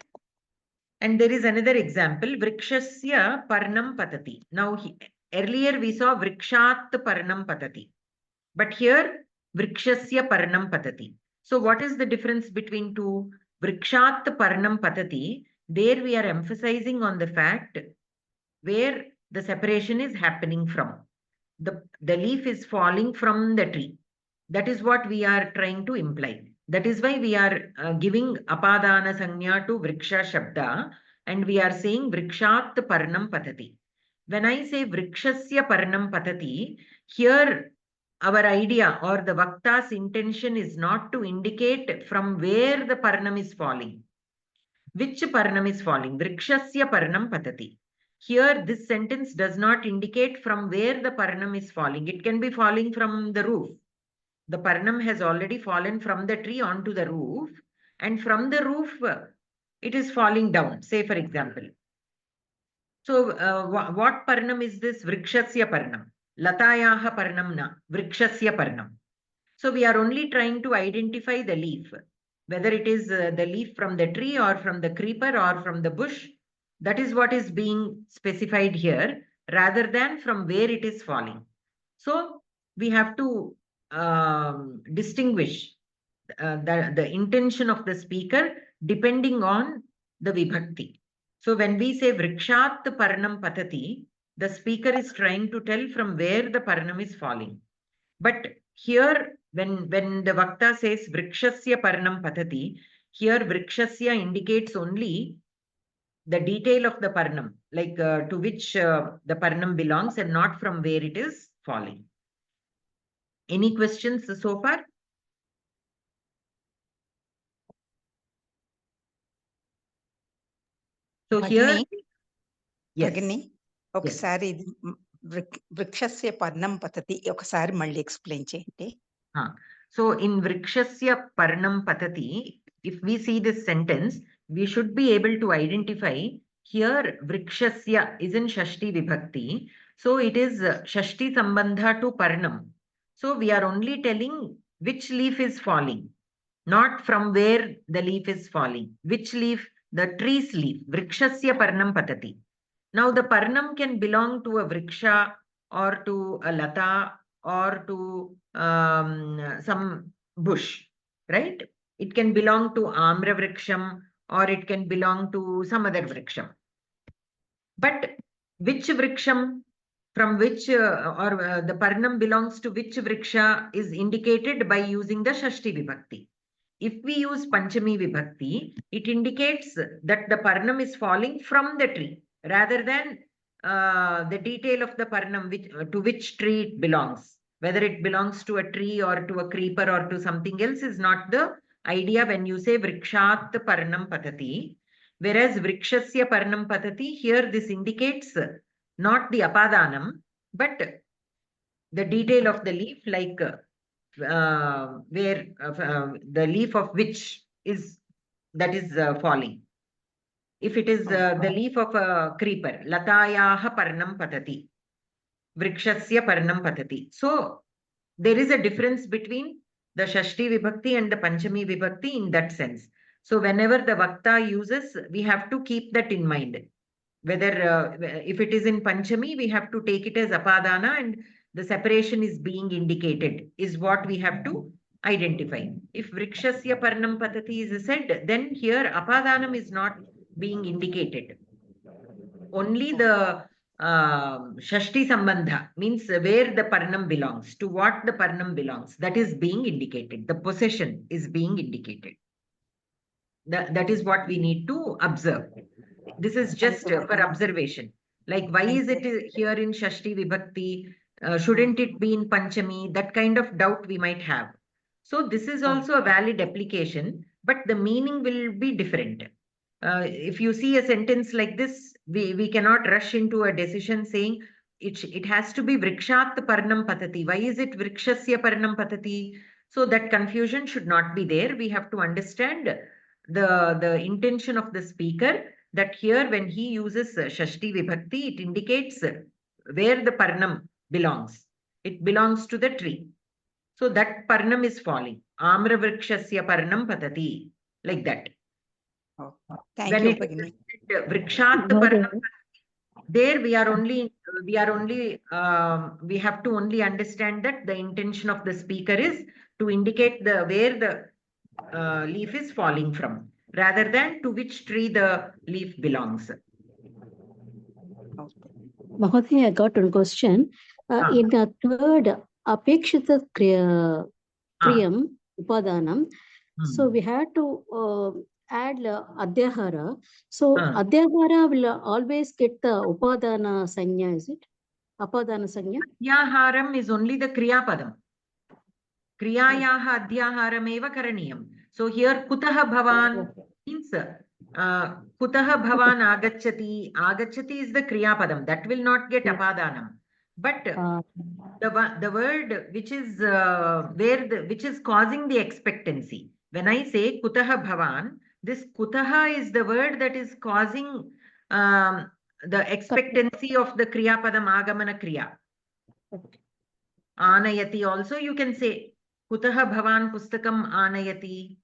And there is another example, vrikshasya parnam patati. Now earlier we saw vrikshat parnam patati, but here vrikshasya parnam patati. So what is the difference between two? Vrikshat parnam patati, there we are emphasizing on the fact where the separation is happening from. The leaf is falling from the tree. That is what we are trying to imply. That is why we are giving apadana sanya to vriksha shabda, and we are saying vrikshat parnam patati. when I say vrikshasya parnam patati, here our idea or the Vakta's intention is not to indicate from where the parnam is falling. Which parnam is falling? Vrikshasya parnam patati. Here, this sentence does not indicate from where the parnam is falling. It can be falling from the roof. The parnam has already fallen from the tree onto the roof, and from the roof, it is falling down, say for example. So, what parnam is this? Vrikshasya parnam. Latayaha parnam na. Vrikshasya parnam. So, we are only trying to identify the leaf, whether it is the leaf from the tree or from the creeper or from the bush. That is what is being specified here, rather than from where it is falling. So, we have to distinguish the intention of the speaker depending on the vibhakti. So when we say vrikshat parnam patati, the speaker is trying to tell from where the parnam is falling. But here, when the Vakta says vrikshasya parnam patati, here vrikshasya indicates only the detail of the parnam, like to which the parnam belongs and not from where it is falling. Any questions so far? So here, yes. భగిని ఒకసారి ఇది వృక్షస్య పర్ణం పతతి ఒకసారి మళ్ళీ explain చేయండి. So in vrikshasya parnam patati, if we see this sentence, we should be able to identify here vrikshasya is in shashti vibhakti. So it is shashti sambandha to parnam. So we are only telling which leaf is falling, not from where the leaf is falling. Which leaf? The tree's leaf. Vrikshasya parnam patati. Now the parnam can belong to a vriksha or to a lata or to some bush, right? It can belong to amra vriksham or it can belong to some other vriksham. But which vriksham, from which the parnam belongs to which vriksha is indicated by using the shashti vibhakti. If we use panchami vibhakti, it indicates that the parnam is falling from the tree rather than the detail of the parnam to which tree it belongs. Whether it belongs to a tree or to a creeper or to something else is not the idea when you say vrikshat parnam patati. Whereas vrikshasya parnam patati, here this indicates not the apadanam, but the detail of the leaf, like where the leaf of which is falling. If it is the leaf of a creeper, latayaha parnam patati, vrikshasya parnam patati. So there is a difference between the shashti vibhakti and the panchami vibhakti in that sense. So whenever the Vakta uses, we have to keep that in mind. Whether if it is in panchami, we have to take it as apadana and the separation is being indicated is what we have to identify. If vrikshasya parnam patati is said, then here apadanam is not being indicated. Only the shashti sambandha, means where the parnam belongs, to what the parnam belongs, that is being indicated. The possession is being indicated. That is what we need to observe. This is just for observation. Like, why is it here in shashti vibhakti? Shouldn't it be in panchami? That kind of doubt we might have. So this is also a valid application, but the meaning will be different. If you see a sentence like this, we cannot rush into a decision saying it has to be vrikshat parnam patati. Why is it vrikshasya parnam patati? So that confusion should not be there. We have to understand the intention of the speaker, that here when he uses shashti vibhakti, it indicates where the parnam belongs. It belongs to the tree. So that parnam is falling. Amra vrikshasya parnam patati. Like that. Thank When you, it Bhagini. is vrikshat parnam, there we have to only understand that the intention of the speaker is to indicate where the leaf is falling from, rather than to which tree the leaf belongs. Bhagavati, I got one question. In the third apekshita kriyam upadanam, so we had to add adyahara. So Ah. adyahara will always get the upadana sanya, is it? Apadana sanya? Adyaharam is only the kriya padam. Kriyayaha adyaharam eva karaniyam. So here kutaha bhavan means kutaha bhavan agacchati. Agacchati is the kriya padam. That will not get apadanam. But the word which is which is causing the expectancy. When I say kutaha bhavan, this kutaha is the word that is causing the expectancy of the kriya padam agamana kriya. Anayati also you can say kutaha bhavan pustakam anayati,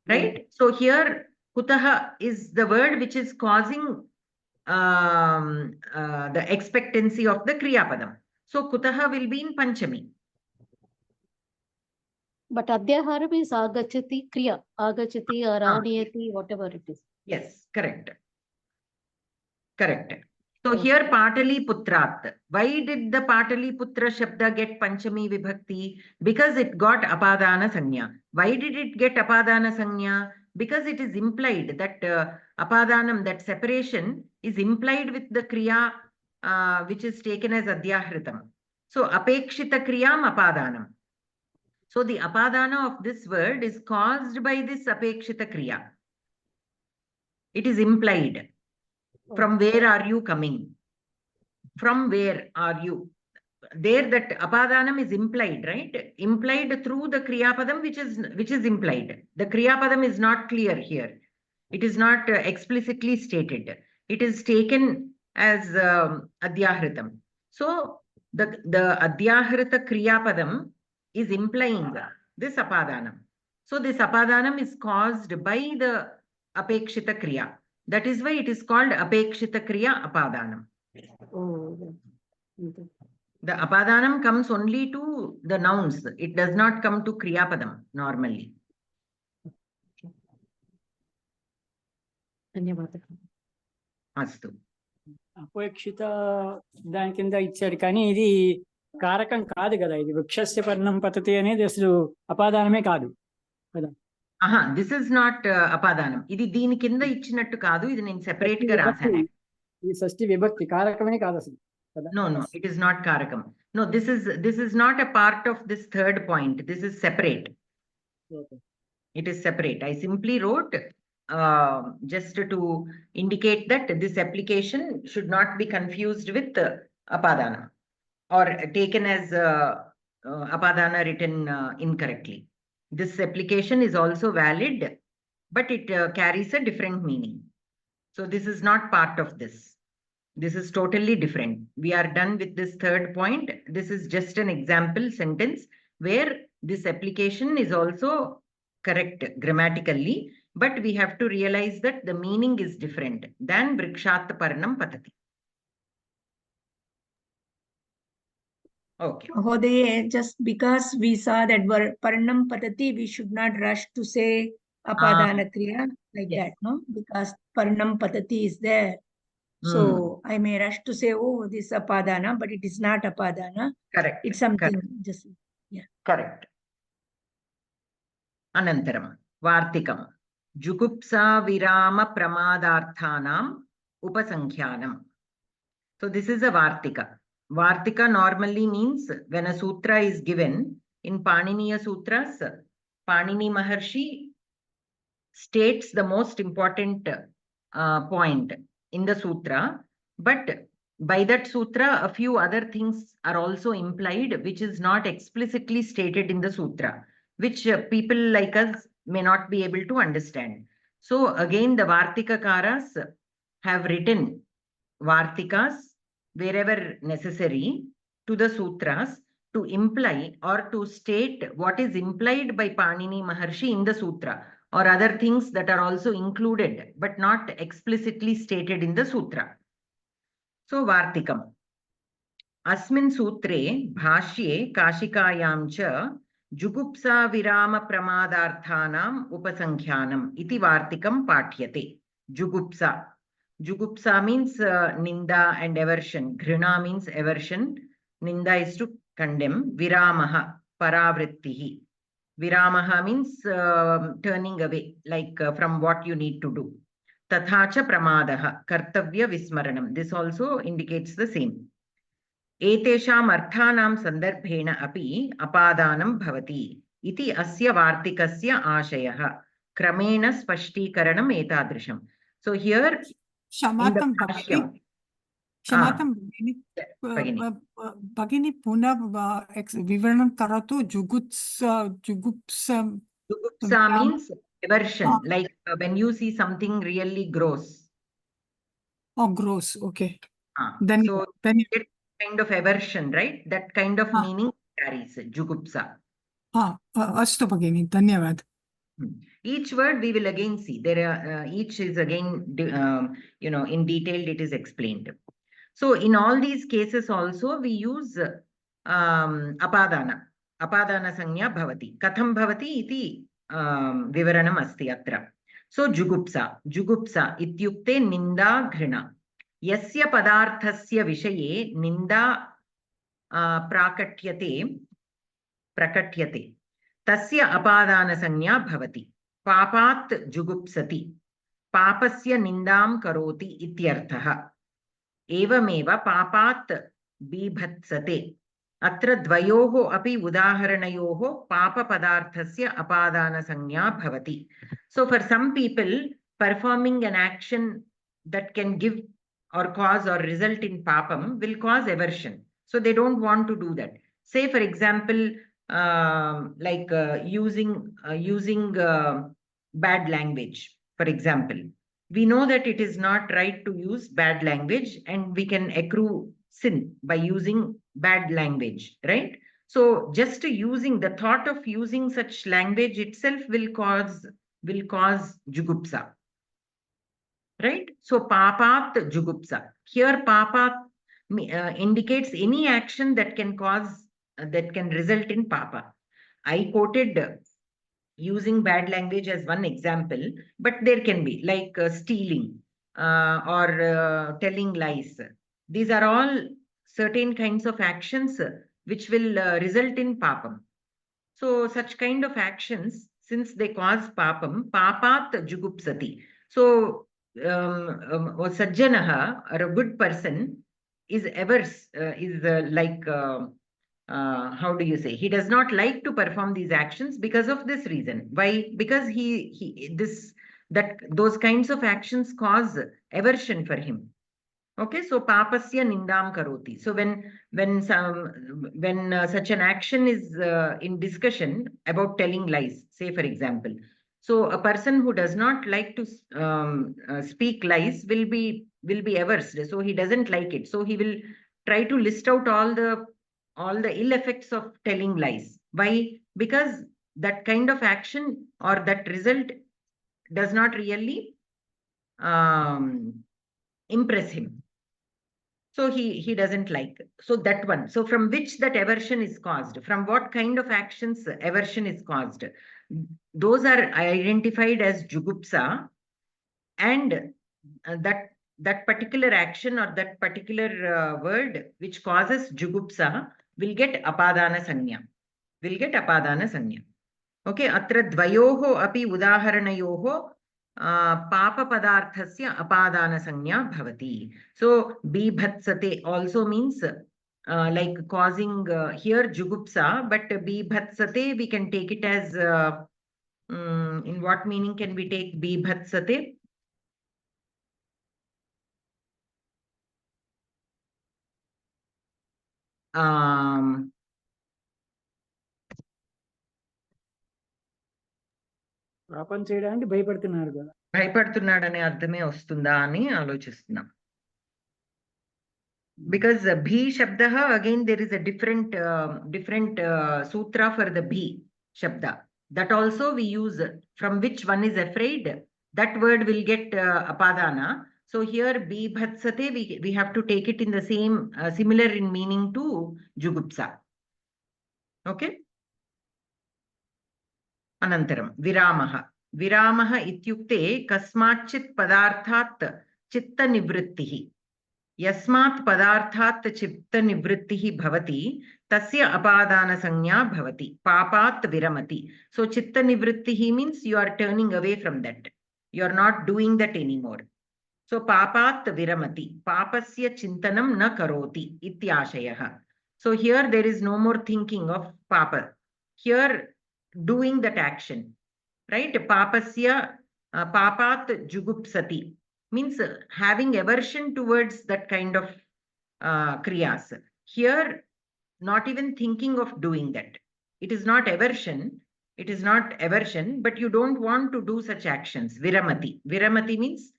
right? So here kutaha is the word which is causing the expectancy of the kriya padam. So kutaha will be in panchami. But adyahara is agachati kriya, agachati or anayati, whatever it is. Yes, correct. Correct. So here Patali Putrat. Why did the Patali Putra Shabda get Panchami Vibhakti? Because it got Apadana Sanya. Why did it get Apadana Sanya? Because it is implied that Apadanam, that separation, is implied with the Kriya which is taken as Adhyahritam. So Apekshita Kriyam Apadanam. So the Apadana of this word is caused by this Apekshita Kriya. It is implied. From where are you coming? From where are you? There that apadanam is implied, right? Implied through the kriyapadam which is implied. The kriyapadam is not clear here. It is not explicitly stated. It is taken as adhyahritam. So the adhyahrita kriyapadam is implying this apadanam. So this apadanam is caused by the apekshita kriya. That is why it is called apekshita kriya apadanam. Oh, The apadanam comes only to the nouns. It does not come to kriya padam normally. ధన్యవాదాలు. Astu. అపేక్షిత దాని కింద ఇచ్చాడు కానీ ఇది కారకం కాదు కదా, ఇది వృక్షస్య పర్ణం పతతి అనేది అసలు అపాదానమే కాదు కదా. Aha, this is not apadanam. ఇది దీని కింద ఇచ్చినట్టు కాదు. ఇది నేను సెపరేట్ గా రాశాను. ఇది షష్ఠి విభక్తి, కారకమే కాదు అసలు కదా. No, it is not karakam. No, this is not a part of this third point. This is separate. Okay. It is separate. I simply wrote just to indicate that this application should not be confused with apadana or taken as apadana written incorrectly. This application is also valid, but it carries a different meaning. So this is not part of this. This is totally different. We are done with this third point. This is just an example sentence where this application is also correct grammatically, but we have to realize that the meaning is different than vrikshat parnam patati. Okay. Mahodaya, just because we saw that parnam patati, we should not rush to say apadana kriya like yes. that, no? Because parnam patati is there. So I may rush to say, oh, this is apadana, but it is not apadana. Correct. It's something Correct. just, yeah. Correct. Anantaram, Vartikam, Jugupsa Virama Pramadarthanam Upasankhyanam. So this is a Vartika. Vartika normally means when a sutra is given in Paniniya Sutras, Panini Maharshi states the most important point in the sutra, but by that sutra, a few other things are also implied, which is not explicitly stated in the sutra, which people like us may not be able to understand. So again, the Vartikakaras have written Vartikas wherever necessary to the sutras to imply or to state what is implied by Panini Maharshi in the sutra, or other things that are also included but not explicitly stated in the sutra. So Vartikam. Asmin sutre bhashye kashikayam cha jugupsa virama pramadarthanam upasankhyanam iti Vartikam pathyate. Jugupsa. Jugupsa means ninda and aversion. Ghrina means aversion. Ninda is to condemn. Viramaha, paravrittihi. Viramaha means turning away, like from what you need to do. Tathacha pramadaha, kartavya vismaranam. This also indicates the same. Etesham arthanam sandarbhena api apadanam bhavati. Iti asya vartikasya ashayah. Kramena spashtikaranam etadrisham. So here in the Shamatam Bhakti. Bhashyam. Shamatam Bhagini. Bhagini Puna Vivaranam Karatu Jugupsa. Jugupsa means aversion, like when you see something really gross. Oh, gross. Okay. Then so you get kind of aversion, right? That kind of meaning carries jugupsa. Astu Bhagini. Dhanyavad. Each word we will again see. There are each is again in detail it is explained. So in all these cases also we use apadana sanya bhavati. Katham bhavati iti vivaranam asti atra. So jugupsa ityukte ninda ghrina. Yasya padarthasya vishaye ninda prakatyate tasya apadana sanya bhavati. Papat jugupsati. Papasya nindam karoti ityarthaha. Evameva papat bibhatsate. Atra dvayoho api udaharaнаyoho papa padarthasya apadana sanya bhavati. So for some people, performing an action that can give or cause or result in papam will cause aversion. So they don't want to do that. Say for example, like using bad language, for example. We know that it is not right to use bad language and we can accrue sin by using bad language, right? So just using the thought of using such language itself will cause jugupsa, right? So papat jugupsa. Here papat indicates any action that can result in papa. I quoted using bad language as one example, but there can be like stealing or telling lies. These are all certain kinds of actions which will result in papam. So such kind of actions, since they cause papam, papat jugupsati. So sajjanaha, or a good person, is averse, how do you say? He does not like to perform these actions because of this reason. Why? Because those kinds of actions cause aversion for him. Okay, so papasya nindam karoti. So when such an action is in discussion about telling lies, say for example, so a person who does not like to speak lies will be averse. So he doesn't like it. So he will try to list out all the ill effects of telling lies. Why? Because that kind of action or that result does not really impress him. So he doesn't like. So that one. So from which that aversion is caused? From what kind of actions aversion is caused? Those are identified as jugupsa, and that particular action or that particular word which causes jugupsa will get apadana sanya. Okay, atra dvayoho api udaharanayoho papa padarthasya apadana sanya bhavati. So bibhatsate also means like causing here jugupsa, but bibhatsate we can take it as in what meaning can we take bibhatsate? పాపం చేయడానికి భయపడుతున్నారు కదా. భయపడుతున్నాడనే అర్థమే వస్తుందా అని ఆలోచిస్తున్నాం. Because bhi shabda, again there is a different sutra for the bhi shabda. That also we use from which one is afraid. That word will get apadana. So here bibhatsate we have to take it in the same similar in meaning to jugupsa. Okay. Anantaram viramaha. Viramaha ityukte kasmachit padarthat chitta nivrittihi. Yasmat padarthat chitta nivrittihi bhavati tasya apadana sanya bhavati, papat viramati. So chitta nivrittihi means you are turning away from that. You are not doing that anymore. So papat viramati, papasya chintanam na karoti ityashayah. So here there is no more thinking of papa. Here doing that action, right? Papasya papat jugupsati means having aversion towards that kind of kriyas. Here, not even thinking of doing that. It is not aversion. It is not aversion, but you don't want to do such actions. Viramati. Viramati means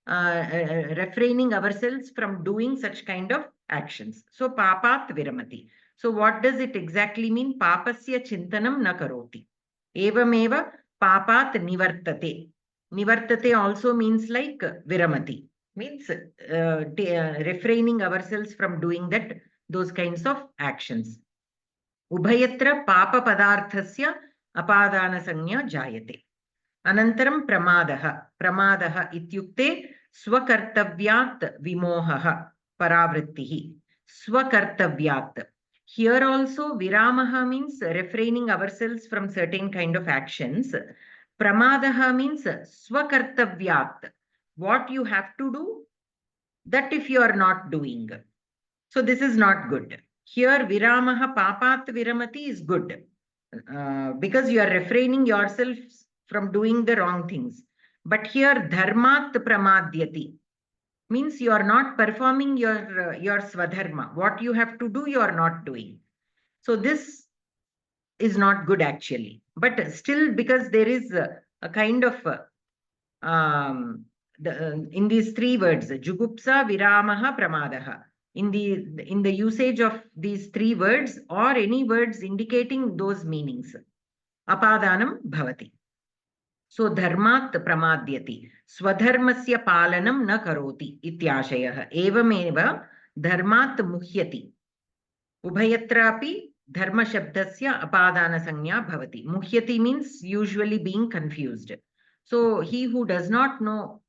refraining ourselves from doing such kind of actions. So papat viramati. So what does it exactly mean? Papasya chintanam na karoti. Evameva papat nivartate. Nivartate also means like viramati. Means refraining ourselves from doing that, those kinds of actions. Ubhayatra papa padarthasya apadana sanya jayate. Anantaram pramadaha. Pramadaha ityukte swakartavyat vimohaha paravrittihi. Swakartavyat. Here also viramaha means refraining ourselves from certain kind of actions. Pramadaha means swakartavyat. What you have to do, that if you are not doing. So this is not good. Here viramaha papat viramati is good. Because you are refraining yourself from doing the wrong things. But here dharmat pramadyati means you are not performing your swadharma. What you have to do, you are not doing. So this is not good actually. But still, because there is a kind of in these three words, jugupsa, viramaha, pramadaha. In the usage of these three words or any words indicating those meanings, apadanam bhavati. So dharmat pramadyati, swadharmasya palanam na karoti ityashayah. Evameva dharmat muhyati. Ubhayatrapi dharma shabdasya apadana sanya bhavati. Muhyati means usually being confused. So he who does not know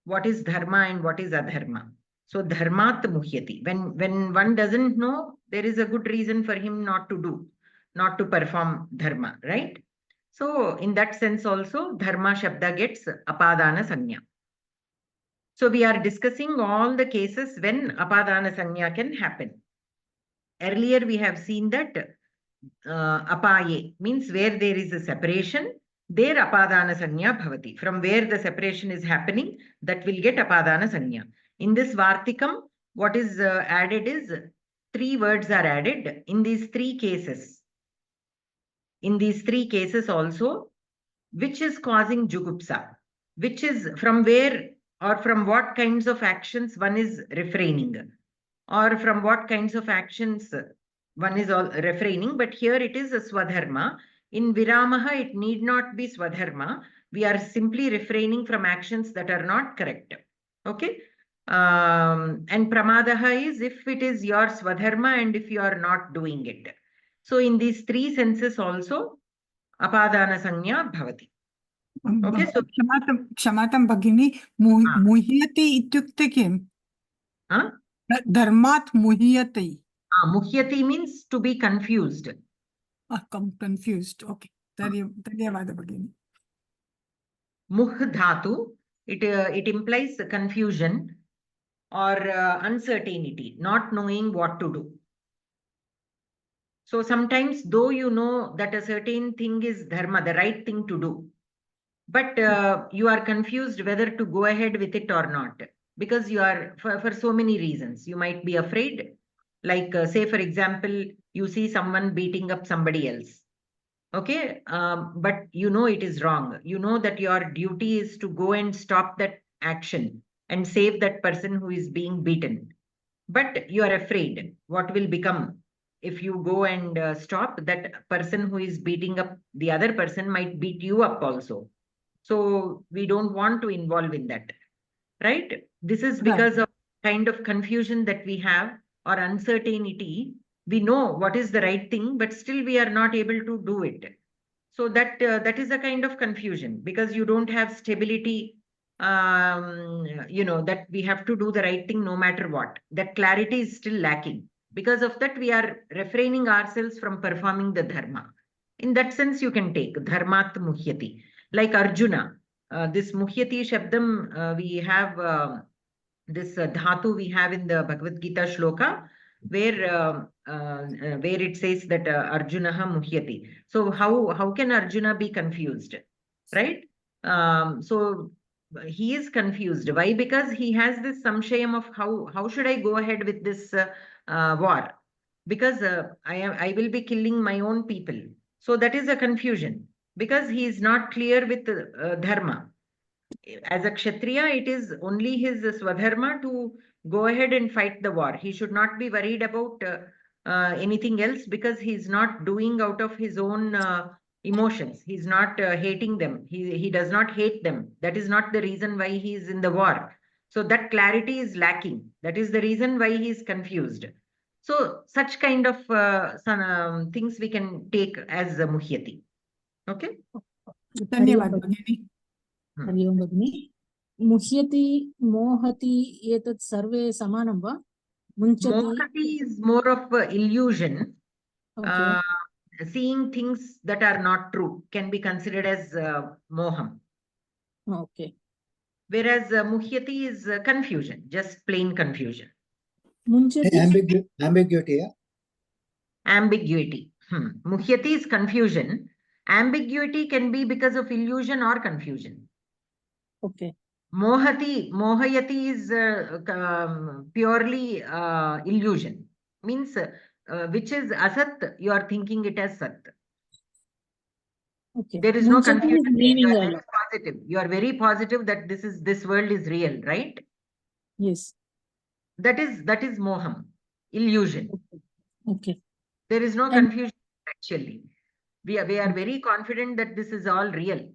what is dharma and what is adharma. So dharmat muhyati. When one doesn't know, there is a good reason for him not to perform dharma, right? So in that sense also, dharma shabda gets apadana sanya. So we are discussing all the cases when apadana sanya can happen. Earlier we have seen that apaye means where there is a separation, there apadana sanya bhavati. From where the separation is happening, that will get apadana sanya. In this vartikam, what is added is three words are added in these three cases. In these three cases also, which is causing jugupsa, which is from where or from what kinds of actions one is refraining, or from what kinds of actions one is all refraining. But here it is a swadharma. In viramaha, it need not be swadharma. We are simply refraining from actions that are not correct. Okay. And pramadaha is if it is your swadharma and if you are not doing it. So in these three senses also, apadana sanya bhavati. Okay, so क्षमातं भगिनी मुह्यति इत्युक्ते किम्? धर्मात् मुह्यति. Muhyati means to be confused. Confused. Okay. धन्यवादः भगिनी. Muh dhatu, it implies confusion or uncertainty, not knowing what to do. So sometimes, though you know that a certain thing is dharma, the right thing to do, but you are confused whether to go ahead with it or not, because you are for so many reasons. You might be afraid, like say for example, you see someone beating up somebody else. Okay, but you know it is wrong. You know that your duty is to go and stop that action and save that person who is being beaten. But you are afraid what will become if you go and stop. That person who is beating up the other person might beat you up also. So we don't want to involve in that, right? This is because of kind of confusion that we have or uncertainty. We know what is the right thing, but still we are not able to do it. So that is a kind of confusion because you don't have stability, you know, that we have to do the right thing no matter what. That clarity is still lacking. Because of that, we are refraining ourselves from performing the dharma. In that sense, you can take dharmat muhyati. Like Arjuna, this muhyati shabdam, we have this dhatu we have in the Bhagavad Gita shloka, where it says that Arjunaha muhyati. So how can Arjuna be confused, right? So he is confused. Why? Because he has this samshayam of how should I go ahead with this war? Because I will be killing my own people. So that is a confusion, because he is not clear with dharma. As a Kshatriya, it is only his swadharma to go ahead and fight the war. He should not be worried about anything else, because he is not doing out of his own emotions. He is not hating them. He does not hate them. That is not the reason why he is in the war. So that clarity is lacking. That is the reason why he is confused. So such kind of things we can take as muhyati. Okay. धन्यवाद भगिनी हरि ओं भगिनि मुह्यति मोहति एतत् सर्वे समानं वा मुञ्चति Mohati is more of illusion. Okay. Seeing things that are not true can be considered as moham. Okay. Whereas muhyati is confusion, just plain confusion. मुञ्चति Ambiguity. Yeah? Ambiguity. Muhyati is confusion. Ambiguity can be because of illusion or confusion. Okay. Mohayati is purely illusion. Means which is asat, you are thinking it as sat. Okay. There is no Muncati is confusion. meaning You are all. very positive. You are very positive that this world is real, right? Yes. That is moham, illusion. Okay. There is no And- confusion actually. We are very confident that this is all real.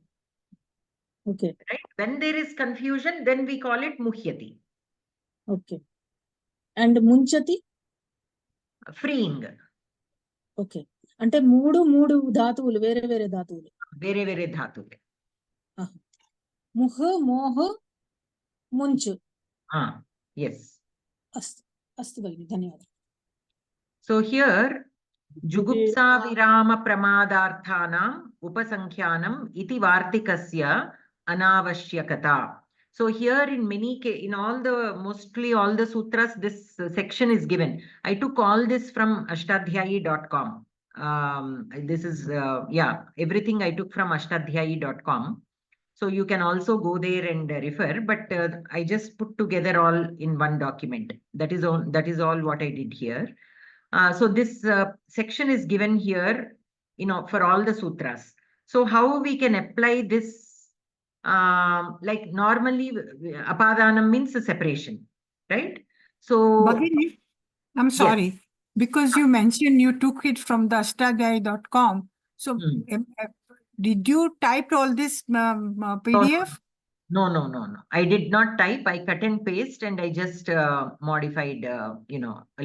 Okay. Right? When there is confusion, then we call it muhyati. Okay. And munchati? Freeing. Okay. అంటే మూడు ధాతువులు వేరే వేరే ధాతువులు వేరే ధాతువులు. ముహ మోహ ముంచు. Yes. అస్తు భగిని ధన్యవాదాలు. So here jugupsa virama pramadarthanam upasankyanam iti vartikasya anavashyakata. So here in mostly all the sutras, this section is given. I took all this from ashtadhyayi.com. This is everything I took from ashtadhyayi.com. So you can also go there and refer, but I just put together all in one document. That is all what I did here. So this section is given here, for all the sutras. So how we can apply this? Like normally, apadanam means a separation, right? So, Bhagini, I'm sorry, because you mentioned you took it from the ashtadhyayi.com. So, did you type all this PDF? No. I did not type. I cut and paste, and I just modified, a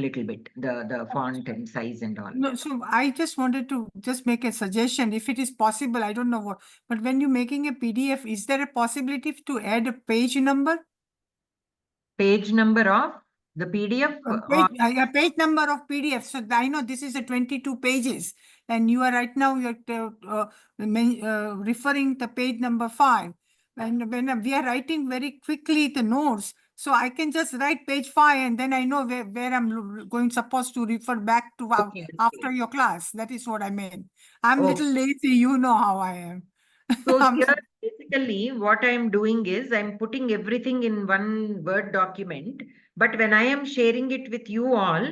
little bit the font and size and all. No, so I just wanted to just make a suggestion. If it is possible, I don't know what, but when you're making a PDF, is there a possibility to add a page number? Page number of the PDF? A page number of PDF. So I know this is a 22 pages, and you are right now referring the page number 5. And when we are writing very quickly the notes, so I can just write page 5, and then I know where I'm supposed to refer back to after your class. That is what I mean. I'm little lazy. You know how I am. So here, basically, what I'm doing is I'm putting everything in one Word document. But when I am sharing it with you all,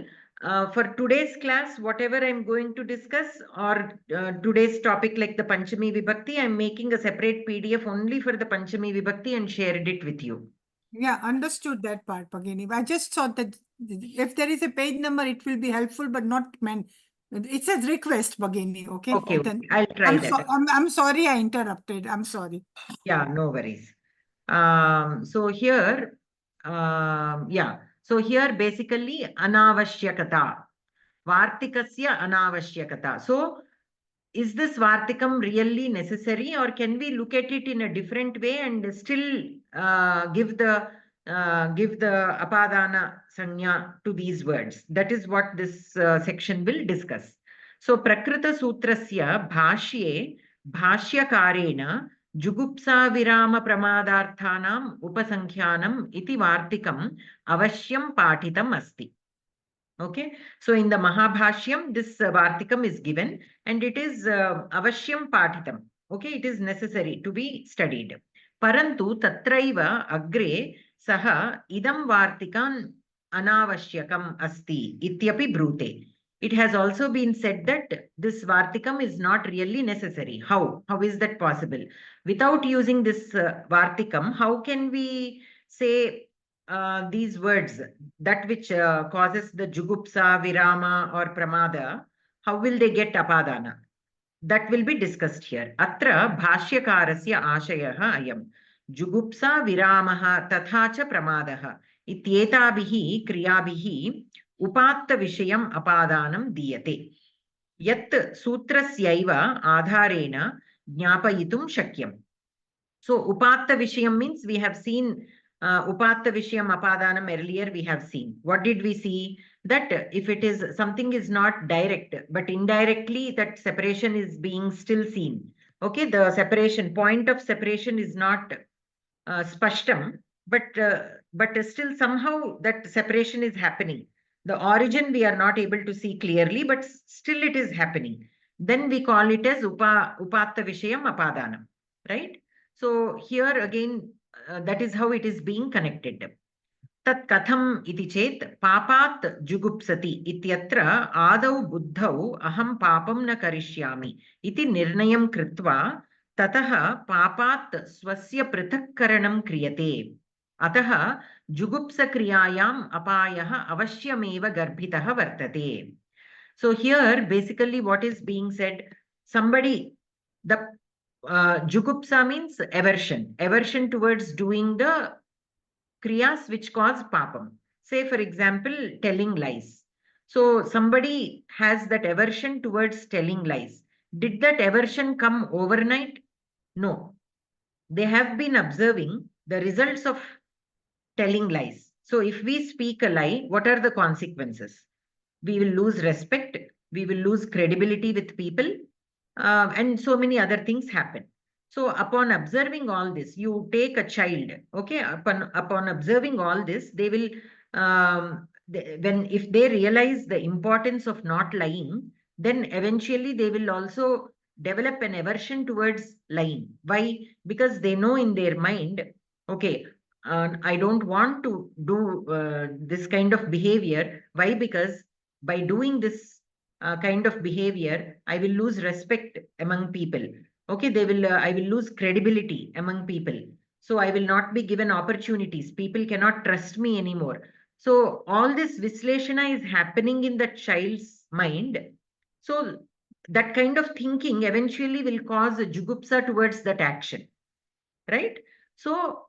for today's class, whatever I'm going to discuss, or today's topic like the Panchami Vibhakti, I'm making a separate PDF only for the Panchami Vibhakti and shared it with you. Yeah, understood that part, Bhagini. I just thought that if there is a page number, it will be helpful, but not meant. It says request, Bhagini. Okay. Okay, I'll try that. I'm sorry I interrupted. I'm sorry. Yeah, no worries. So here, So here basically anavashyakata. Vartikasya anavashyakata. So is this vartikam really necessary, or can we look at it in a different way and still give the give the apadana sanya to these words. That is what this section will discuss. So Prakrita Sutrasya Bhashye Bhashyakarena Jugupsa Virama Pramadarthanam Upasankhyanam iti Vartikam Avashyam Patitam Asti. Okay, so in the Mahabhashyam, this Vartikam is given and it is Avashyam Patitam. Okay, it is necessary to be studied. Parantu Tatraiva Agre Saha Idam Vartikan Anavashyakam Asti Ityapi Brute. It has also been said that this Vartikam is not really necessary. How? How is that possible? Without using this Vartikam, how can we say these words, that which causes the jugupsa, virama or pramada, how will they get apadana? That will be discussed here. Atra bhashyakarasya ashayaha ayam. Jugupsa, viramaha, tatha cha pramadaha. Ityetabihi kriyabihi upatta vishayam apadanam diyate. Yat sutrasyaiva adharena jnapayitum shakyam. So upatta vishayam means we have seen upatta vishayam apadanam earlier we have seen. What did we see? That if it is something is not direct, but indirectly that separation is being still seen. Okay, the separation, point of separation is not spashtam, but still somehow that separation is happening. The origin we are not able to see clearly, but still it is happening. Then we call it as upatta vishayam apadanam, right? So here again, that is how it is being connected. Tat katham iti chet papat jugupsati ityatra adau buddhau aham papam na karishyami iti nirnayam kritva tatah papat swasya prithakkaranam kriyate. Atah jugupsa kriyayam apayah avashyameva garbhitah vartate. So here basically what is being said, somebody, the jugupsa means aversion, aversion towards doing the kriyas which cause papam. Say for example, telling lies. So somebody has that aversion towards telling lies. Did that aversion come overnight? No. They have been observing the results of telling lies. So if we speak a lie, what are the consequences? We will lose respect, we will lose credibility with people, and so many other things happen. So upon observing all this, you take a child, okay, upon observing all this, they will, if they realize the importance of not lying, then eventually they will also develop an aversion towards lying. Why? Because they know in their mind, okay, I don't want to do this kind of behavior. Why? Because by doing this kind of behavior, I will lose respect among people. Okay, I will lose credibility among people. So I will not be given opportunities. People cannot trust me anymore. So all this visleshana is happening in the child's mind. So that kind of thinking eventually will cause a jugupsa towards that action, right? So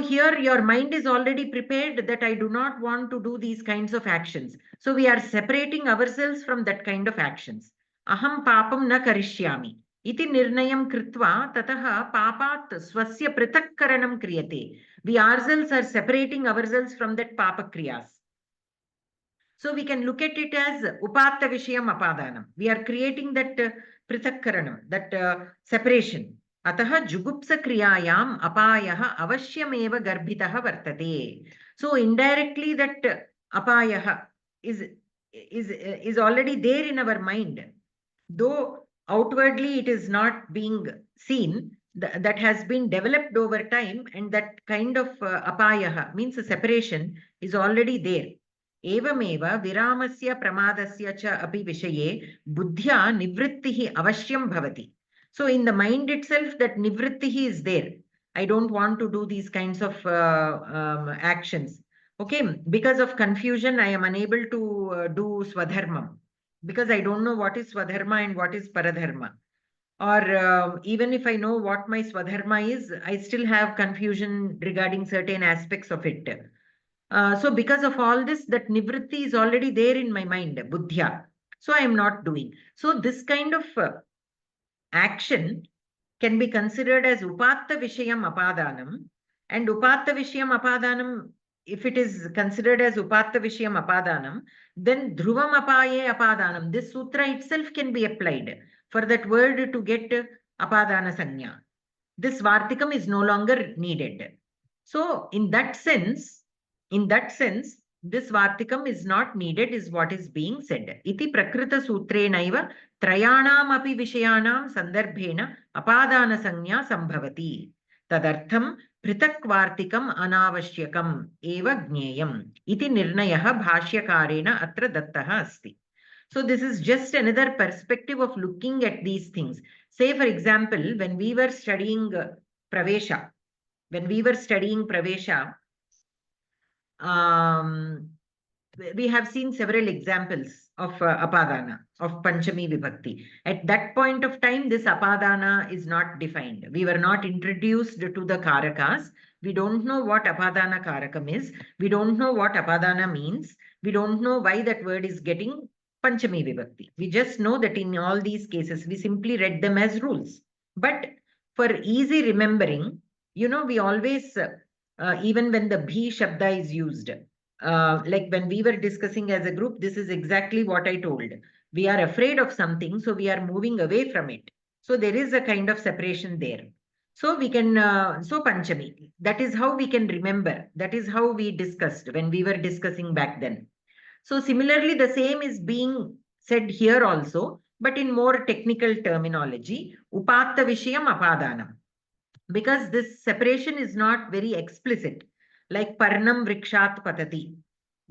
here your mind is already prepared that I do not want to do these kinds of actions. So we are separating ourselves from that kind of actions. Aham papam na karishyami. Iti nirnayam kritva tataha papat swasya prithakkaranam kriyate. We ourselves are separating ourselves from that papa kriyas. So we can look at it as upatta vishayam apadanam. We are creating that prithakkaranam, that separation. Atah jugupsa kriyayam apayah avashyameva garbhitah vartate. So indirectly that apayah is already there in our mind. Though outwardly it is not being seen, that has been developed over time, and that kind of apayah means a separation is already there. Evameva viramasya pramadasya cha api vishaye buddhya nivrittihi avashyam bhavati. So in the mind itself that nivrittihi is there. I don't want to do these kinds of actions. Okay, because of confusion, I am unable to do swadharma. Because I don't know what is swadharma and what is paradharma. Or even if I know what my swadharma is, I still have confusion regarding certain aspects of it. So because of all this, that nivritti is already there in my mind, buddhya. So I am not doing. So this kind of action can be considered as upatta vishayam apadanam. And upatta vishayam apadanam, if it is considered as upatta vishayam apadanam, then dhruvam apaye apadanam. This sutra itself can be applied for that word to get apadana sanya. This vartikam is no longer needed. So in that sense, this vartikam is not needed is what is being said. Iti prakrita sutrenaiva trayanam api vishayanam sandarbhena apadana sanya sambhavati. Tadartham pritak vartikam anavashyakam eva jneyam. Iti nirnayah bhashyakarena atra dattaha asti. So this is just another perspective of looking at these things. Say, for example, when we were studying Pravesha, we have seen several examples of apadana, of Panchami Vibhakti. At that point of time, this apadana is not defined. We were not introduced to the karakas. We don't know what apadana karakam is. We don't know what apadana means. We don't know why that word is getting Panchami Vibhakti. We just know that in all these cases, we simply read them as rules. But for easy remembering, you know, we always, even when the bhi shabda is used, like when we were discussing as a group, this is exactly what I told. We are afraid of something, so we are moving away from it. So there is a kind of separation there. So we can, so Panchami, that is how we can remember. That is how we discussed when we were discussing back then. So similarly, the same is being said here also, but in more technical terminology, upatta vishayam apadanam. Because this separation is not very explicit, like parnam vrikshat patati,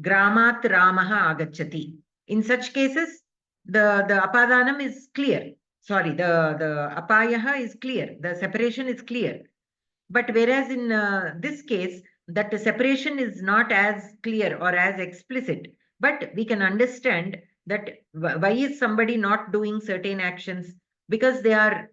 gramat ramaha agachati. In such cases, the apadanam is clear. Sorry, the apayaha is clear. The separation is clear. But whereas in this case, that the separation is not as clear or as explicit, but we can understand that why is somebody not doing certain actions? Because they are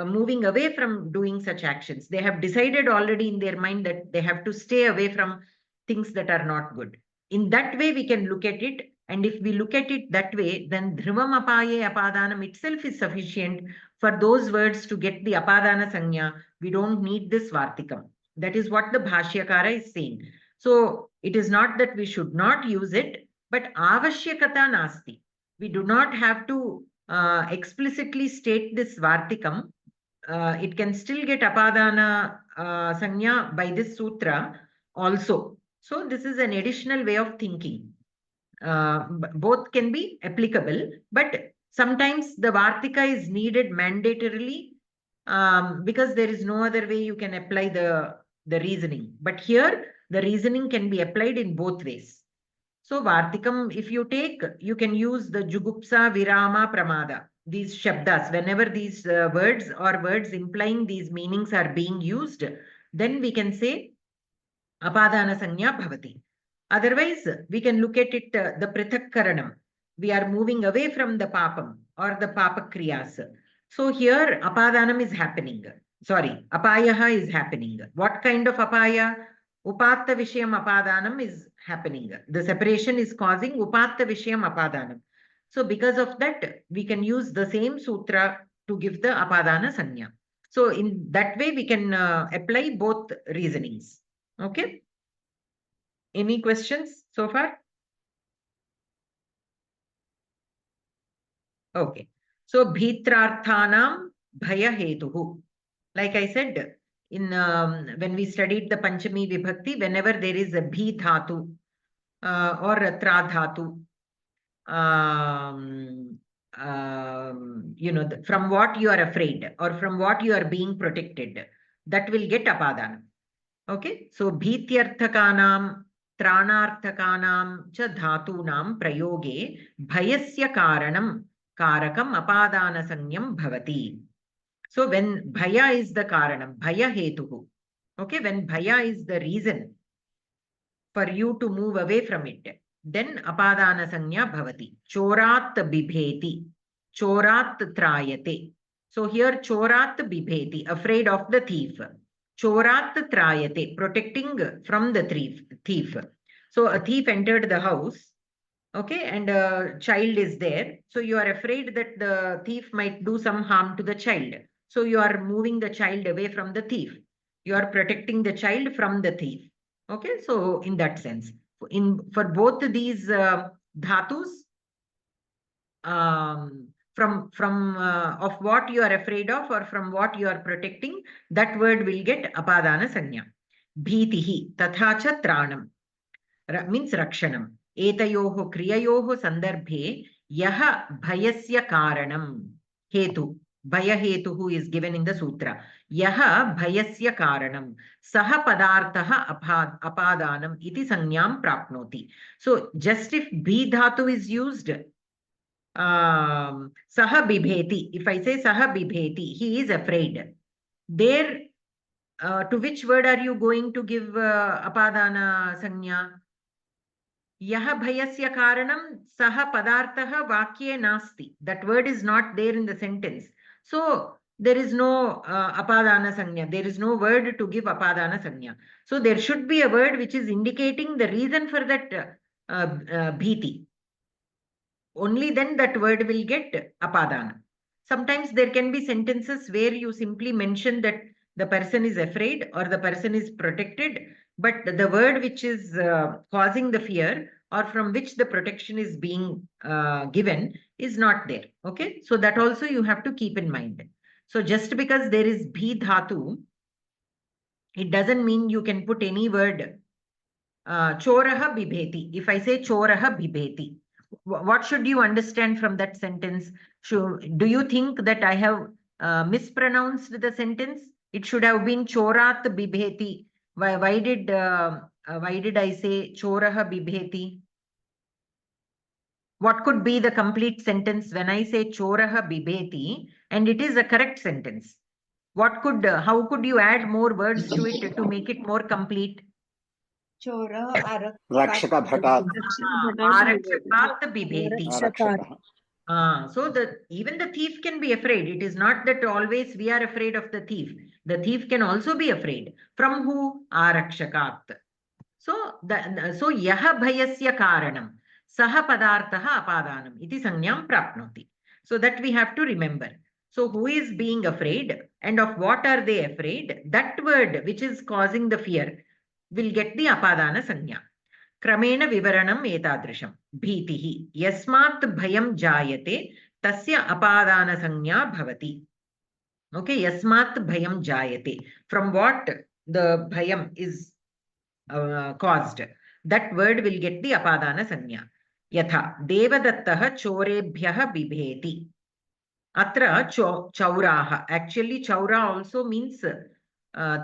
moving away from doing such actions. They have decided already in their mind that they have to stay away from things that are not good. In that way, we can look at it. And if we look at it that way, then dhruvam apaye apadanam itself is sufficient for those words to get the apadana sanya. We don't need this vartikam. That is what the bhashyakara is saying. So it is not that we should not use it, but avashyakata nasti. We do not have to explicitly state this vartikam. It can still get apadana sanya by this sutra also. So this is an additional way of thinking. Both can be applicable, but sometimes the vartika is needed mandatorily because there is no other way you can apply the reasoning. But here, the reasoning can be applied in both ways. So vartikam, if you take, you can use the jugupsa, virama, pramada. These shabdas, whenever these words or words implying these meanings are being used, then we can say apadana sanya bhavati. Otherwise, we can look at it, the prithakkaranam. We are moving away from the papam or the papakriyas. So here, apadanam is happening. Sorry, apayaha is happening. What kind of apaya? Upatta vishayam apadanam is happening. The separation is causing upatta vishayam apadanam. So because of that, we can use the same sutra to give the apadana sanya. So in that way, we can apply both reasonings. Okay. Any questions so far? Okay. So bhitrarthanam bhaya hetuhu. Like I said, in when we studied the Panchami Vibhakti, whenever there is a bhi dhatu or a tra dhatu, you know, from what you are afraid or from what you are being protected, that will get apadana. Okay. So bhityarthakanam tranarthakanam cha dhatunam prayoge bhayasya karanam karakam apadana sanyam bhavati. So when bhaya is the karanam, bhaya hetuhu. Okay, when bhaya is the reason for you to move away from it, then apadana sanya bhavati. Chorat bibheti, chorat trayate. So here chorat bibheti, afraid of the thief. Chorat trayate, protecting from the thief. So a thief entered the house, okay, and a child is there. So you are afraid that the thief might do some harm to the child. So you are moving the child away from the thief. You are protecting the child from the thief. Okay, so in that sense, for both these dhatus, from of what you are afraid of or from what you are protecting, that word will get apadana sanya. Bhitihi tatha cha tranam means rakshanam. Etayoho kriyayoho sandarbhe yaha bhayasya karanam hetu. Bhaya hetuhu is given in the sutra. Yaha bhayasya karanam saha padarthaha apadanam iti sanyam prapnoti. So just if bhi dhatu is used, saha bibheti, if I say saha bibheti, he is afraid. There, to which word are you going to give apadana sanya? Yaha bhayasya karanam saha padarthaha vakye nasti. That word is not there in the sentence. So there is no apadana sanya. There is no word to give apadana sanya. So there should be a word which is indicating the reason for that bhiti. Only then that word will get apadana. Sometimes there can be sentences where you simply mention that the person is afraid or the person is protected, but the word which is causing the fear or from which the protection is being given is not there. Okay, so that also you have to keep in mind. So just because there is bhi dhatu, it doesn't mean you can put any word. Choraha bibheti. If I say choraha bibheti, what should you understand from that sentence? Do you think that I have mispronounced the sentence? It should have been chorat bibheti. Why did I say choraha bibheti? What could be the complete sentence when I say choraha bibheti and it is a correct sentence? What could, how could you add more words to it to make it more complete? Chora Rakshaka bhatat. Arakshakat bibheti. Arakshakat. So even the thief can be afraid. It is not that always we are afraid of the thief. The thief can also be afraid. From who? Arakshakat. So yaha bhayasya karanam saha padarthaha apadanam iti sanyam prapnoti. So that we have to remember. So who is being afraid and of what are they afraid? That word which is causing the fear will get the apadana sanya. Kramena vivaranam etadrisham. Bhitihi. Yasmat bhayam jayate tasya apadana sanya bhavati. Okay, yasmat bhayam jayate. From what the bhayam is caused, that word will get the apadana sanya. Yatha devadattaha chorebhyaha bibheti. Atra chauraha. Actually, chaura also means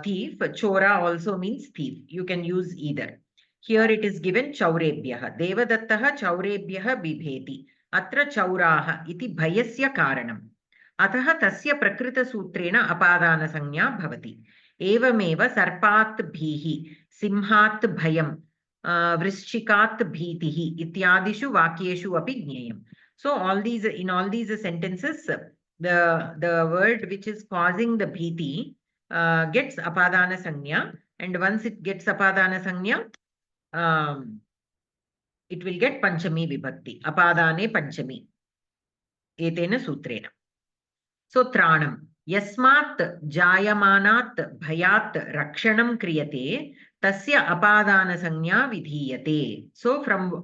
thief. Chora also means thief. You can use either. Here it is given chaurebhyaha. Devadattaha chaurebhyaha bibheti. Atra chauraha iti bhayasya karanam. Ataha tasya prakrita sutrena apadana sanya bhavati. Evameva sarpat bhihi simhat bhayam vrishchikat bhitihi ityadishu vakyeshu api jneyam. So in all these sentences, the word which is causing the bhiti gets apadana sanya, and once it gets apadana sanya, it will get panchami vibhakti. Apadane panchami. Etena sutrena. So tranam. Yasmat jayamanat bhayat rakshanam kriyate tasya apadana sanya vidhiyate. So from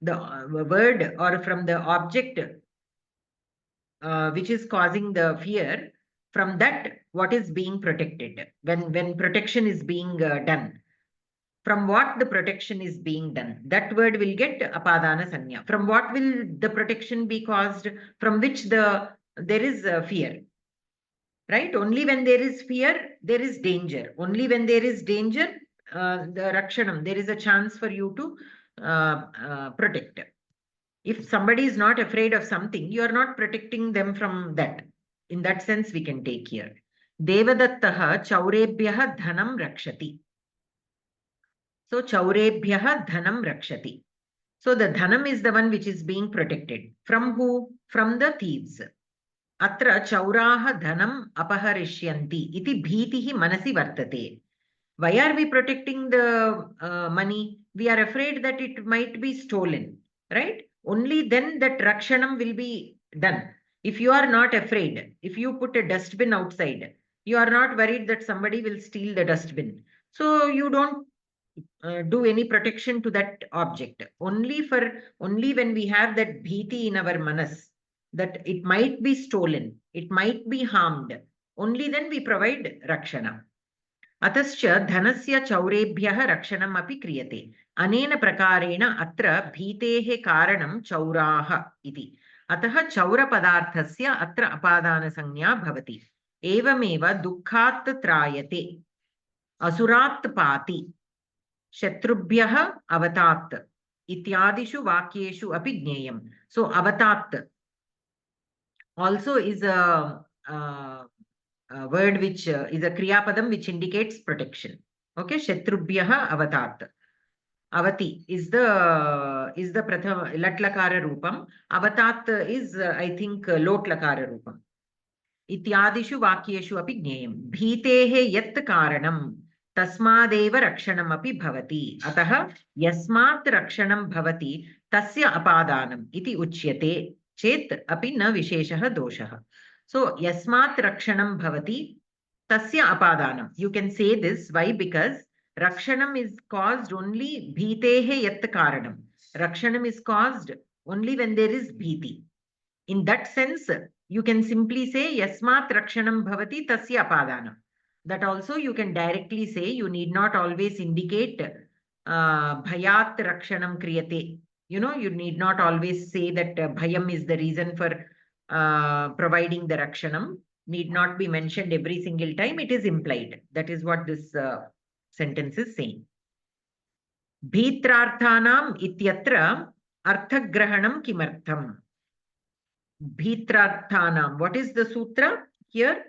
the word or from the object which is causing the fear, from that what is being protected, when protection is being done, from what the protection is being done, that word will get apadana sanya. From what will the protection be caused? From which there is fear, right? Only when there is fear, there is danger. Only when there is danger, the rakshanam, there is a chance for you to protect. If somebody is not afraid of something, you are not protecting them from that. In that sense, we can take here. Devadattaha chaurebhyaha dhanam rakshati. So chaurebhyaha dhanam rakshati. So the dhanam is the one which is being protected. From who? From the thieves. Atra chauraha dhanam apaharishyanti iti bhitihi manasi vartate. Why are we protecting the money? We are afraid that it might be stolen, right? Only then that rakshanam will be done. If you are not afraid, if you put a dustbin outside, You are not worried that somebody will steal the dustbin. So you don't do any protection to that object. Only when we have that bhiti in our manas, that it might be stolen, it might be harmed, only then we provide rakshana. Atascha dhanasya chaurebhyah rakshanam api kriyate. Anena prakarena atra bhitehe karanam chauraha iti. Atah chaura padarthasya atra apadana sanya bhavati. Evameva dukkhat trayate. Asurat pati. Shatrubhyah avatat. Ityadishu vakyeshu api gneyam. So avatat also is a word which is a kriya padam which indicates protection. Okay, Shatrubhyah avatat. Avati is the prathama latlakara rupam. Avatat is I think lotlakara rupam. Ityadishu vakyeshu api gneyam. Bhitehe yat karanam tasmadeva rakshanam api bhavati. Atah yasmat rakshanam bhavati tasya apadanam iti uchyate chet api na visheshah doshah. So yasmat rakshanam bhavati tasya apadanam. You can say this. Why? Because rakshanam is caused only bhitehe yat karanam. Rakshanam is caused only when there is bhiti. In that sense, you can simply say yasmat rakshanam bhavati tasya apadanam. That also you can directly say. You need not always indicate bhayat rakshanam kriyate. You know, you need not always say that bhayam is the reason for providing the rakshanam. Need not be mentioned every single time. It is implied. That is what this sentence is saying. Bhitrarthanam ityatra arthagrahanam kimartham. Bhitrarthanam. What is the sutra here?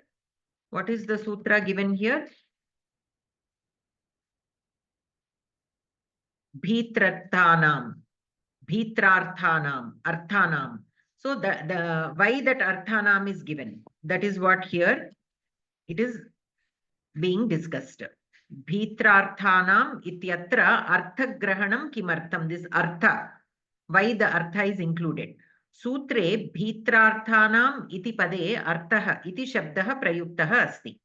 What is the sutra given here? Bhitrarthanam. Bhitrarthanam. Arthanam. So the why that arthanam is given? That is what here it is being discussed. Bhitrarthanam ityatra arthagrahanam kimartham. This artha. Why the artha is included? Sutre bhitrarthanam iti pade artah iti shabdah prayuktah asti.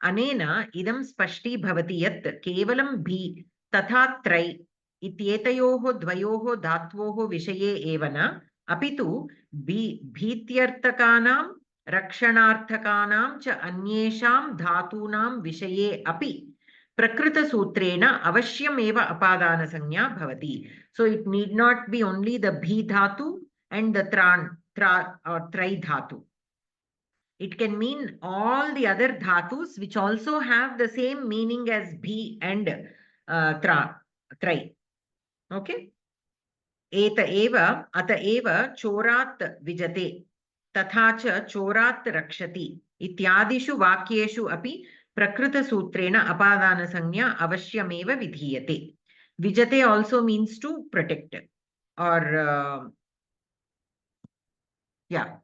Anena idam spashti bhavati yat kevalam bhi tatha trai ityetayoho dvayoho dhatvoho vishaye evana apitu bhityarthakanam rakshanarthakanam cha anyesham dhatunam vishaye api prakrita sutrena avashyam eva apadana sanya bhavati. So it need not be only the bhi dhatu and the tra or trai dhatu. It can mean all the other dhatus which also have the same meaning as bhi and trai. Okay. Eta eva ata eva chorat vijate tatha cha chorat rakshati ityadishu vakyeshu api prakrita sutrena apadana sanya avashyameva vidhiyate. Vijate also means to protect or yeah.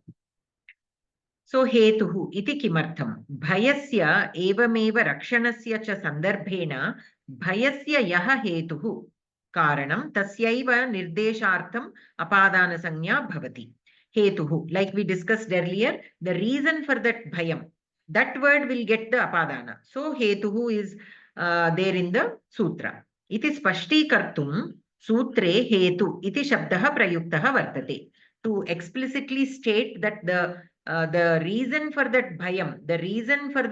So hetuhu iti kimartham bhayasya evameva rakshanasya cha sandarbhena bhayasya yaha hetuhu karanam tasyaiva nirdeshartham apadana sanya bhavati. Hetuhu, like we discussed earlier, the reason for that bhayam, that word will get the apadana. So hetuhu is there in the sutra. Iti spashtikartum sutre hetu iti shabdah prayuktah vartate. To explicitly state that the reason for that bhayam, the reason for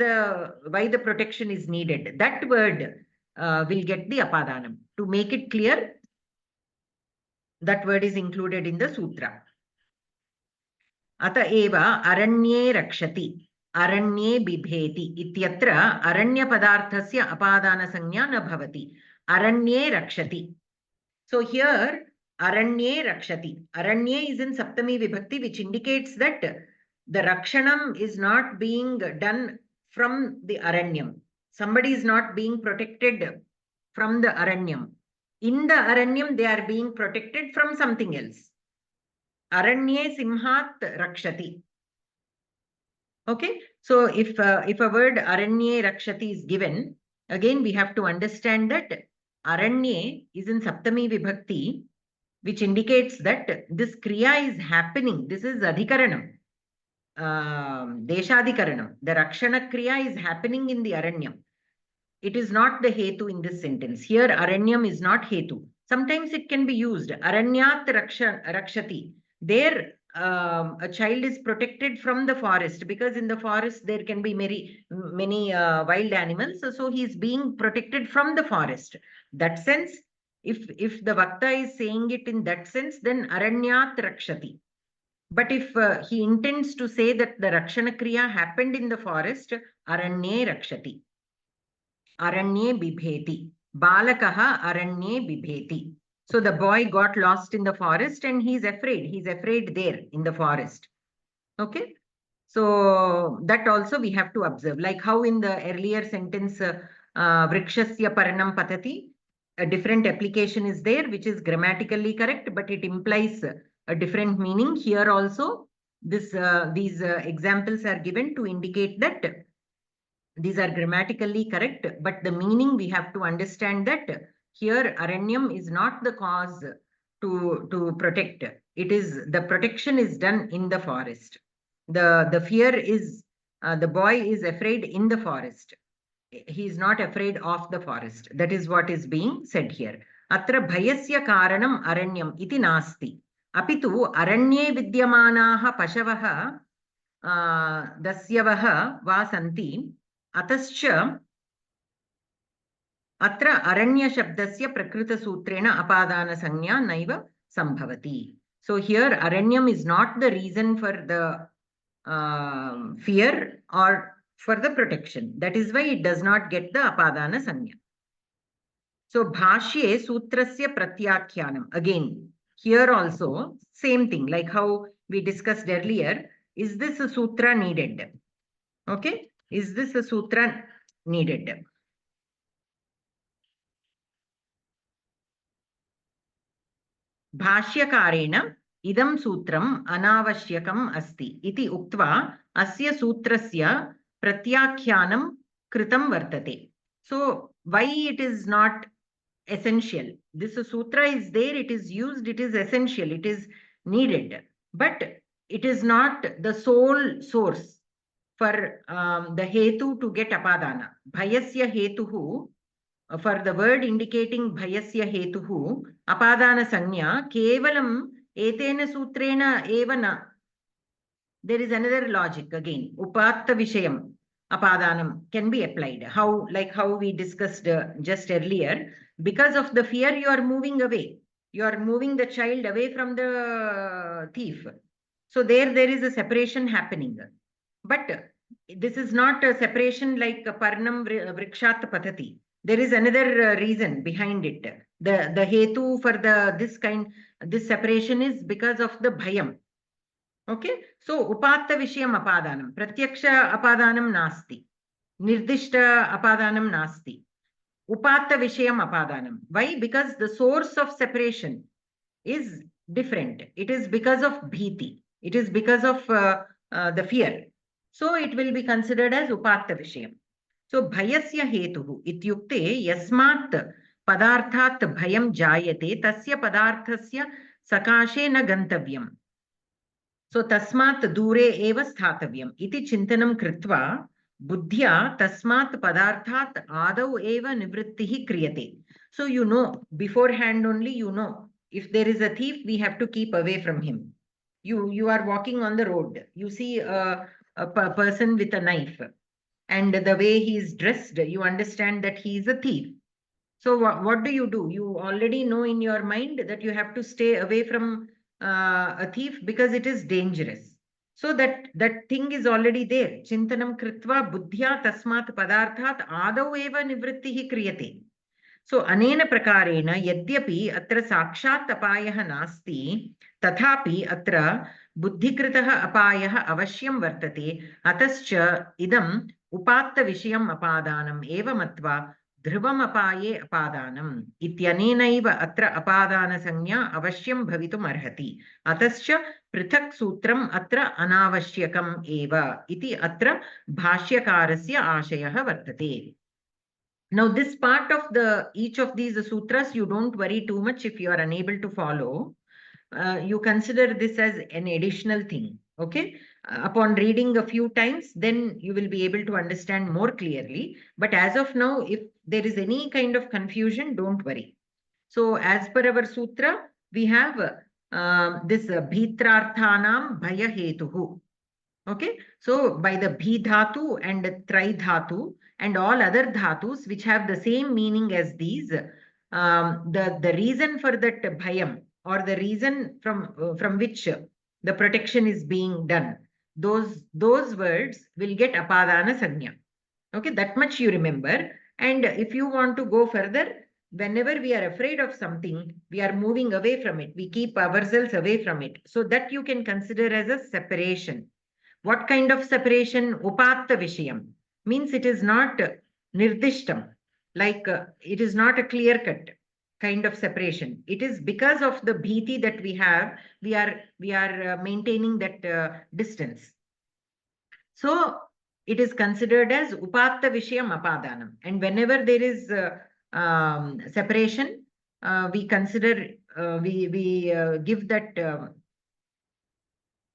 why the protection is needed, that word will get the apadanam. To make it clear, that word is included in the sutra. Ata eva aranye rakshati, aranye bibheti ityatra aranya padarthasya apadana sanya na bhavati. Aranye rakshati. So here aranye rakshati. Aranye is in saptami vibhakti, which indicates that the rakshanam is not being done from the aranyam. Somebody is not being protected from the aranyam. In the aranyam, they are being protected from something else. Aranye simhat rakshati. Okay, so if a word aranye rakshati is given, again we have to understand that aranye is in saptami vibhakti, which indicates that this kriya is happening. This is adhikaranam. Deshadikaranam. The Rakshana Kriya is happening in the Aranyam. It is not the Hetu in this sentence. Here, Aranyam is not Hetu. Sometimes it can be used. Aranyat Rakshati. There, a child is protected from the forest, because in the forest there can be many wild animals. So he is being protected from the forest. That sense, if the Vakta is saying it in that sense, then Aranyat Rakshati. But if he intends to say that the Rakshana Kriya happened in the forest, Aranye Rakshati. Aranye Bibheti. Balakaha Aranye Bibheti. So the boy got lost in the forest and he's afraid. He's afraid there in the forest. Okay. So that also we have to observe. Like how in the earlier sentence, Vrikshasya Paranam Patati, a different application is there, which is grammatically correct, but it implies a different meaning. Here also, these examples are given to indicate that these are grammatically correct, but the meaning we have to understand that here Aranyam is not the cause to protect. It is the protection is done in the forest. The fear is the boy is afraid in the forest. He is not afraid of the forest. That is what is being said here. Atra bhayasya karanam aranyam iti nasti. Apitu aranye vidyamanaha pashavaha dasyavaha va santi. Atascha atra aranya shabdasya prakrita sutrena apadana sanya naiva sambhavati. So here aranyam is not the reason for the fear or for the protection. That is why it does not get the apadana sanya. So bhashye sutrasya pratyakhyanam. Again, here also same thing, like how we discussed earlier. Is this a sutra needed? Okay, is this a sutra needed? Bhashyakarena idam sutram anavashyakam asti iti uktva asya sutrasya pratyakhyanam kritam vartate. So why it is not essential? This sutra is there, it is used, it is essential, it is needed, but it is not the sole source for the hetu to get apadana. Bhayasya hetuhu, for the word indicating bhayasya hetuhu, apadana sanya, kevalam etena sutrena evana. There is another logic again. Upatta vishayam apadanam can be applied. How, like how we discussed just earlier, because of the fear you are moving away. You are moving the child away from the thief. So there is a separation happening. But this is not a separation like parnam vrikshat patati. There is another reason behind it. The hetu for this separation is because of the bhayam. Okay, so upatta vishayam apadanam, pratyaksha apadanam nasti, nirdishta apadanam nasti, upatta vishayam apadanam. Why? Because the source of separation is different. It is because of bhiti. It is because of the fear. So it will be considered as upatta vishayam. So bhayasya hetuhu ityukte yasmat padarthat bhayam jayate tasya padarthasya sakashe na gantavyam. So tasmat dure eva sthathavyam iti chintanam kritva buddhya tasmat padarthat adau eva nivrittihi kriyate. So you know, beforehand only you know, if there is a thief, we have to keep away from him. You are walking on the road, you see a person with a knife, and the way he is dressed, you understand that he is a thief. So what do? You already know in your mind that you have to stay away from a thief because it is dangerous. So that thing is already there. Chintanam kritva buddhya tasmat padarthat adau eva nivrittihi kriyate. So anena prakarena yadyapi atra sakshat apayah nasti tathapi atra buddhikritaha apayah avashyam vartate atascha idam upatta vishayam apadanam eva matva dhruvam apaye apadanam ityanenaiva atra apadana sanya avashyam bhavitum arhati atascha prithak sutram atra anavashyakam eva iti atra bhashyakarasya ashayah vartate. Now this part of each of these sutras, you don't worry too much if you are unable to follow. You consider this as an additional thing. Okay, upon reading a few times, then you will be able to understand more clearly. But as of now, if there is any kind of confusion, don't worry. So as per our sutra, we have this bhitrarthanam bhaya hetuhu. Okay, so by the bhi dhatu and tri dhatu and all other dhatus which have the same meaning as these, the reason for that bhayam, or the reason from which the protection is being done, those words will get apadana sanya. Okay, that much you remember. And if you want to go further, whenever we are afraid of something, we are moving away from it. We keep ourselves away from it. So that you can consider as a separation. What kind of separation? Upatta vishayam. Means it is not nirdishtam. Like it is not a clear cut kind of separation. It is because of the bhiti that we have, we are maintaining that distance. So it is considered as upatta vishayam apadanam. And whenever there is separation, we consider, we give that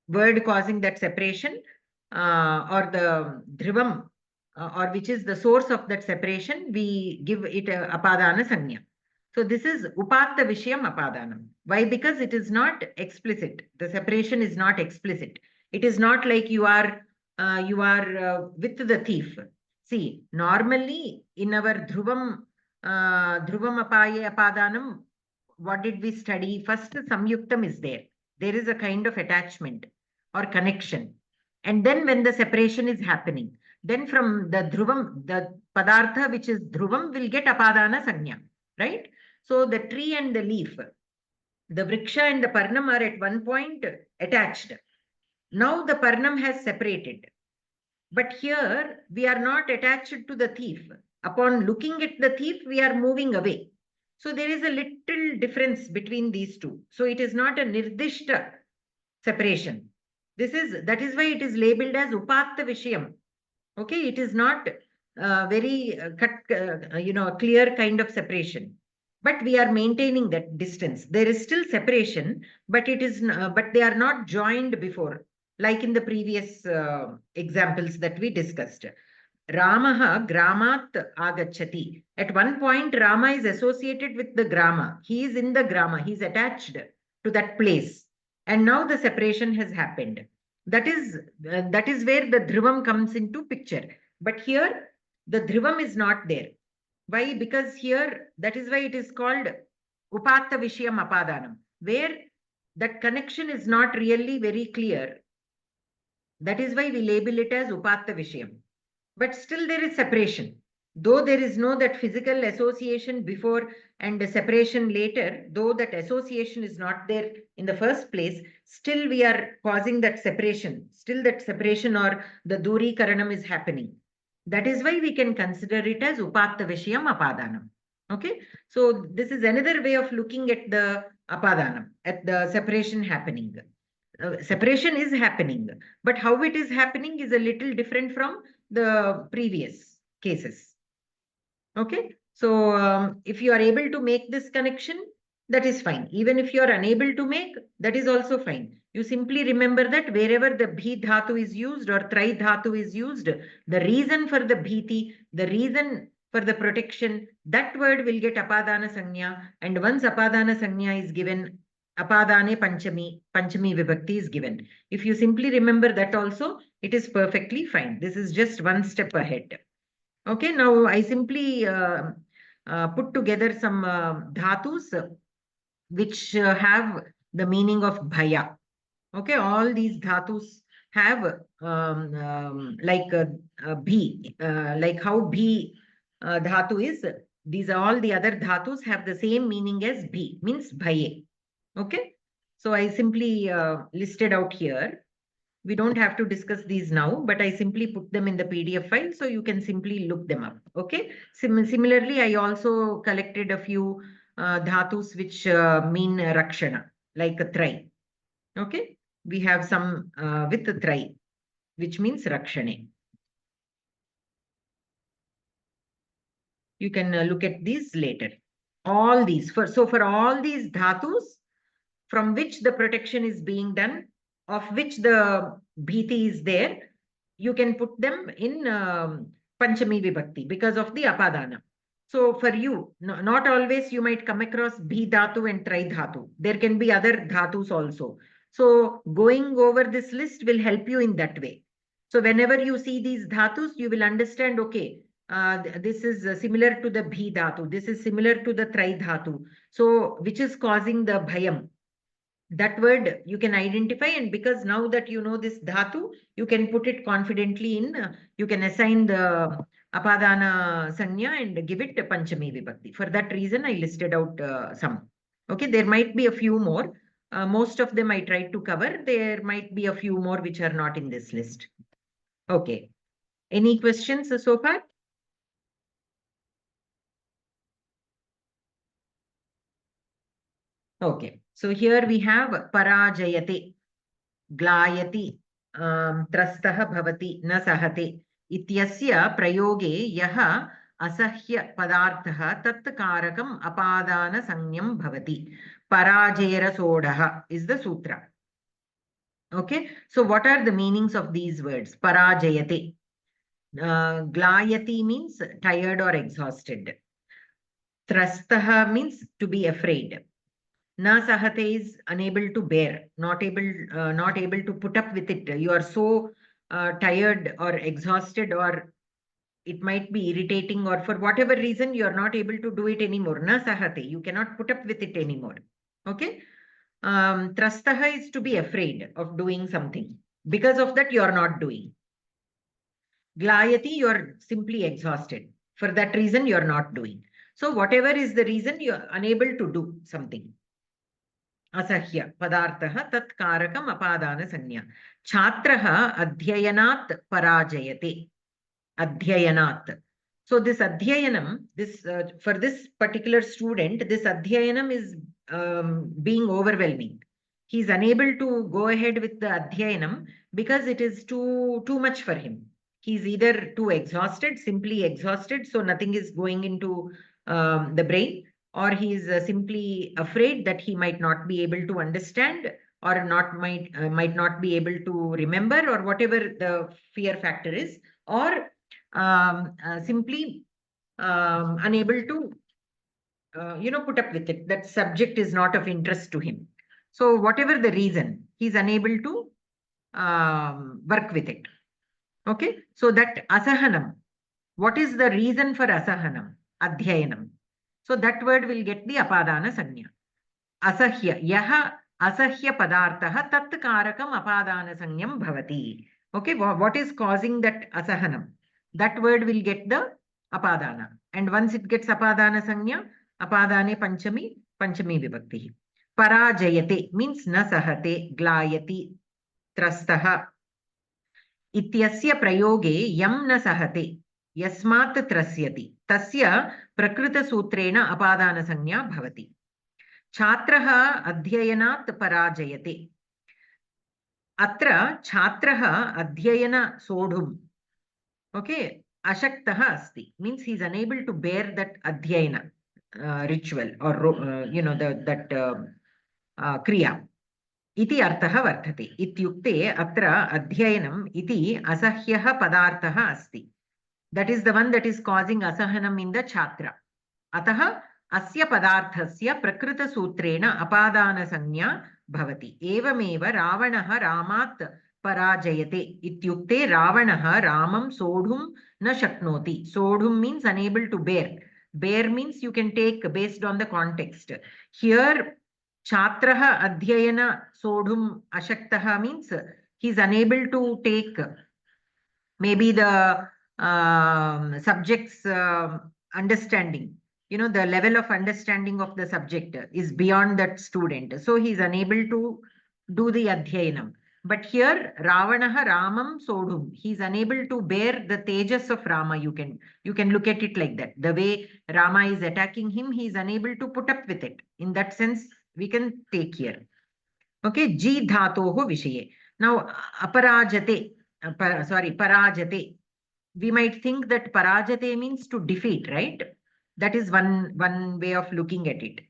word causing that separation, or the dhrivam, or which is the source of that separation, we give it a apadana sanya. So this is upatta vishayam apadanam. Why? Because it is not explicit. The separation is not explicit. It is not like you are with the thief. See, normally in our dhruvam apaye apadanam, what did we study? First, samyuktam is there. There is a kind of attachment or connection. And then when the separation is happening, then from the dhruvam, the padartha which is dhruvam will get apadana sanya, right? So the tree and the leaf, the vriksha and the parnam are at one point attached. Now the parnam has separated. But here we are not attached to the thief. Upon looking at the thief, we are moving away. So there is a little difference between these two. So it is not a nirdishta separation. That is why it is labeled as upatta vishayam. Okay, it is not very clear kind of separation. But we are maintaining that distance. There is still separation, but they are not joined before, like in the previous examples that we discussed. Ramaha gramat agachati. At one point, Rama is associated with the grama. He is in the grama. He is attached to that place. And now the separation has happened. That is where the dhruvam comes into picture. But here, the dhruvam is not there. Why? Because here, that is why it is called upatta vishayam apadanam, where that connection is not really very clear. That is why we label it as upatta vishayam. But still there is separation. Though there is no that physical association before and the separation later, though that association is not there in the first place, still we are causing that separation. Still that separation or the duri karanam is happening. That is why we can consider it as upatta vishayam apadanam. Okay, so this is another way of looking at the apadanam, at the separation happening. Separation is happening, but how it is happening is a little different from the previous cases. Okay, so if you are able to make this connection, that is fine. Even if you are unable to make, that is also fine. You simply remember that wherever the bhi dhatu is used or tri dhatu is used, the reason for the bhiti, the reason for the protection, that word will get apadana sanya. And once apadana sanya is given, apadane panchami vibhakti is given. If you simply remember that also, it is perfectly fine. This is just one step ahead. Okay, now I simply put together some dhatus which have the meaning of bhaya. Okay, all these dhatus have like bhi, like how bhi dhatu is. These are all the other dhatus have the same meaning as bhi, means bhaye. Okay, so I simply listed out here. We don't have to discuss these now, but I simply put them in the PDF file, so you can simply look them up. Okay. Similarly, I also collected a few dhatus which mean rakshana, like a tri. Okay. We have some with the tri, which means rakshane. You can look at these later. All these, for all these dhatus from which the protection is being done, of which the bhiti is there, you can put them in Panchami Vibhakti because of the apadana. So for you, not always you might come across bhi dhatu and tri dhatu. There can be other dhatus also. So going over this list will help you in that way. So whenever you see these dhatus, you will understand, okay, this is similar to the bhi dhatu. This is similar to the tri dhatu. So which is causing the bhayam. That word you can identify, and because now that you know this dhatu, you can put it confidently in, you can assign the apadana sanya and give it Panchami Vibhakti. For that reason, I listed out some. Okay, there might be a few more. Most of them I tried to cover. There might be a few more which are not in this list. Okay. Any questions so far? Okay. So here we have parajayate, glayati, trastah bhavati, na sahate. Ityasya prayoge yaha asahya padarthaha tat karakam apadana sanyam bhavati. Parajayara sodaha is the sutra. Okay. So what are the meanings of these words? Parajayate. Glayati means tired or exhausted. Trastaha means to be afraid. Na sahate is unable to bear, not able to put up with it. You are so tired or exhausted, or it might be irritating, or for whatever reason you are not able to do it anymore. Na sahate, you cannot put up with it anymore. Okay. Trastaha is to be afraid of doing something. Because of that, you are not doing. Glayati, you are simply exhausted. For that reason, you are not doing. So whatever is the reason, you are unable to do something. Asahya padarthaha tat karakam apadana sanya. Chhatraha adhyayanat parajayate. Adhyayanat. So this adhyayanam, this for this particular student, this adhyayanam is being overwhelming. He is unable to go ahead with the adhyayanam because it is too much for him. He is either too exhausted, simply exhausted, so nothing is going into the brain, or he is simply afraid that he might not be able to understand, or might not be able to remember, or whatever the fear factor is, or simply unable to put up with it. That subject is not of interest to him. So whatever the reason, he is unable to work with it. Okay, so that asahanam, what is the reason for asahanam? Adhyayanam. So that word will get the apadana sanya. Asahya, yaha asahya padarthaha tat karakam apadana sanyam bhavati. Okay, what is causing that asahanam? That word will get the apadana. And once it gets apadana sanya, apadane panchami vibhakti. Parajayate means na sahate, glayati, trastaha. Ityasya prayoge yam na sahate, yasmat trasyati, tasya prakrita sutrena apadana sanya bhavati. Chhatraha adhyayanat parajayate. Atra chhatraha adhyayana sodhum. Okay, ashaktaha asti means he is unable to bear that adhyayana ritual, or that kriya. Iti arthaha varthate. Ityukte atra adhyayanam iti asahyaha padarthaha asti. That is the one that is causing asahanam in the chhatra. Ataha asya padarthasya prakrita sutrena apadana sanya bhavati. Evameva ravanaha ramat parajayate. Ityukte ravanaha ramam sodhum na shaknoti. Sodhum means unable to bear. Bear means you can take based on the context. Here Chhatraha adhyayana sodhum ashaktaha means he is unable to take maybe the subject's understanding. The level of understanding of the subject is beyond that student. So he is unable to do the adhyayanam. But here, Ravanaha Ramam Sodhum, he is unable to bear the tejas of Rama. You can look at it like that. The way Rama is attacking him, he is unable to put up with it. In that sense, we can take here. Okay, Ji Dhatoho Vishaye. Now, aparajate, parajate. We might think that parajate means to defeat, right? That is one way of looking at it.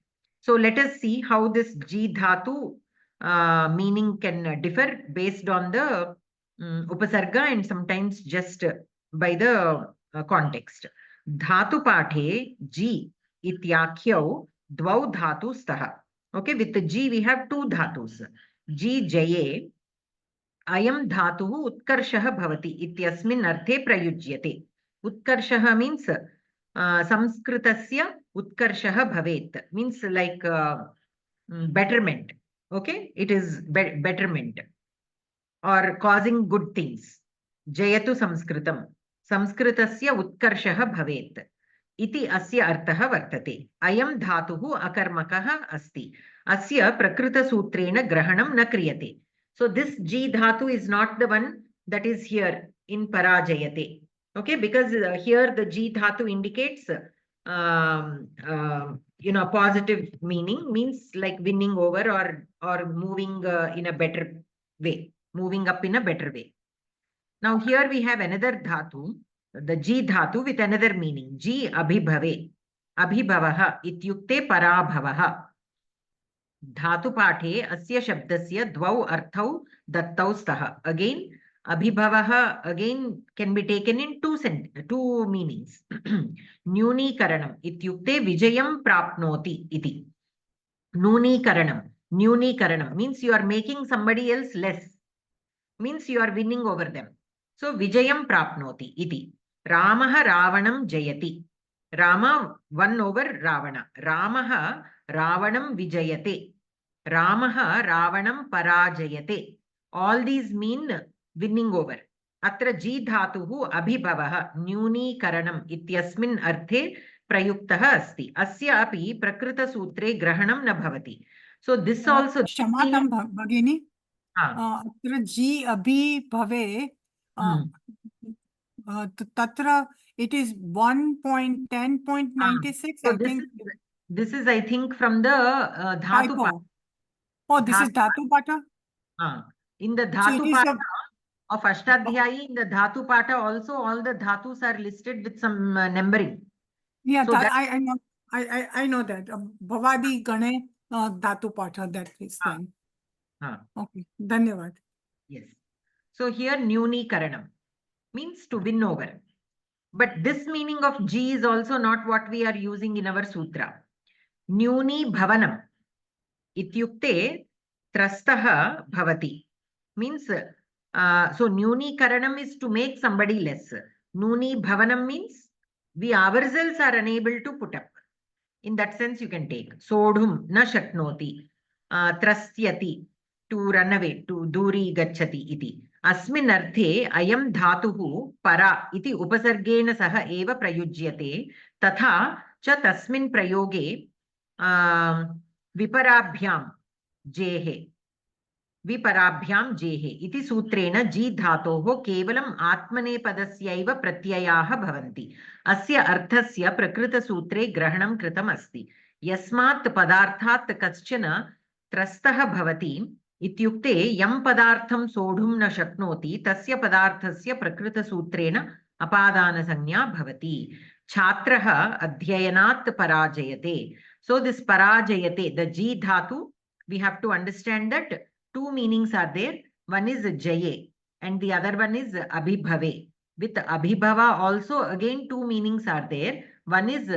So let us see how this Ji Dhatu meaning can differ based on the upasarga and sometimes just by the context. Dhatu pathe ji ityakhyau dvau dhatu staha. Okay, with the ji we have two dhatus. Ji jaye ayam dhatuh utkarshah bhavati ityasmin arthe prayujyate. Utkarshah means samskritasya utkarshah bhavet, means like betterment. Okay, it is betterment or causing good things. Jayatu samskritam, samskritasya utkarshah bhavet iti asya artah vartate. Ayam dhatuh akarmakah asti, asya prakrita sutrena grahanam na kriyate. So this ji dhatu is not the one that is here in parajayate. Okay, because here the ji dhatu indicates positive meaning, means like winning over or moving in a better way, moving up in a better way. Now here we have another dhatu, the ji dhatu with another meaning. Ji abhibhave, abhibhavaha ityukte parabhavaha. Dhatu pathe asya shabdasya dvau arthau dattau staha. Again, abhibhavaha again can be taken in two meanings. Nyuni karanam ityukte vijayam prapnoti iti. Nuni karanam means you are making somebody else less, means you are winning over them. So vijayam prapnoti iti. Ramaha ravanam jayati. Rama won over Ravana. Ramaha ravanam vijayate. Ramaha ravanam parajayate. All these mean winning over. Atra ji dhatuhu abhibhavaha nyunikaranam ityasmin arthe prayuktah asti. Asya api prakrita sutre grahanam na bhavati. So this also. Shamatam Bhagini. Atra ji abhibhave. Tatra it is 1.10.96. So I think this is I think from the dhatu pata. Oh, this is dhatu pata. In the dhatu pata of Ashtadhyayi, in the dhatu pata also all the dhatus are listed with some numbering. Yeah, so I know. I know that. Bhavadi Gane dhatu pata, that is then. Okay, dhanyavad. Yes. So here Nyuni Karanam means to win over. But this meaning of G is also not what we are using in our sutra. Nyuni Bhavanam ityukte trastaha bhavati means so Nyuni Karanam is to make somebody less. Nuni Bhavanam means we ourselves are unable to put up. In that sense you can take. Sodhum na shaknoti, trastyati, to run away, to duri gachati iti. Asmin arthe ayam dhatuhu para iti upasargena saha eva prayujyate tatha cha tasmin prayoge viparabhyam jehe iti sutrena ji dhatoho kevalam atmanepadasya pratyayah bhavanti. Asya arthasya prakrita sutre grahanam kritam asti. Yasmat padarthat kaschana trastaha bhavati ityukte yam padartham sodhum na shaknoti tasya padarthasya prakrita sutrena apadana sanya bhavati. Chhatraha adhyayanat parajayate. So this parajayate, the ji dhatu, we have to understand that two meanings are there. One is jaye and the other one is abhibhave. With abhibhava also again two meanings are there. One is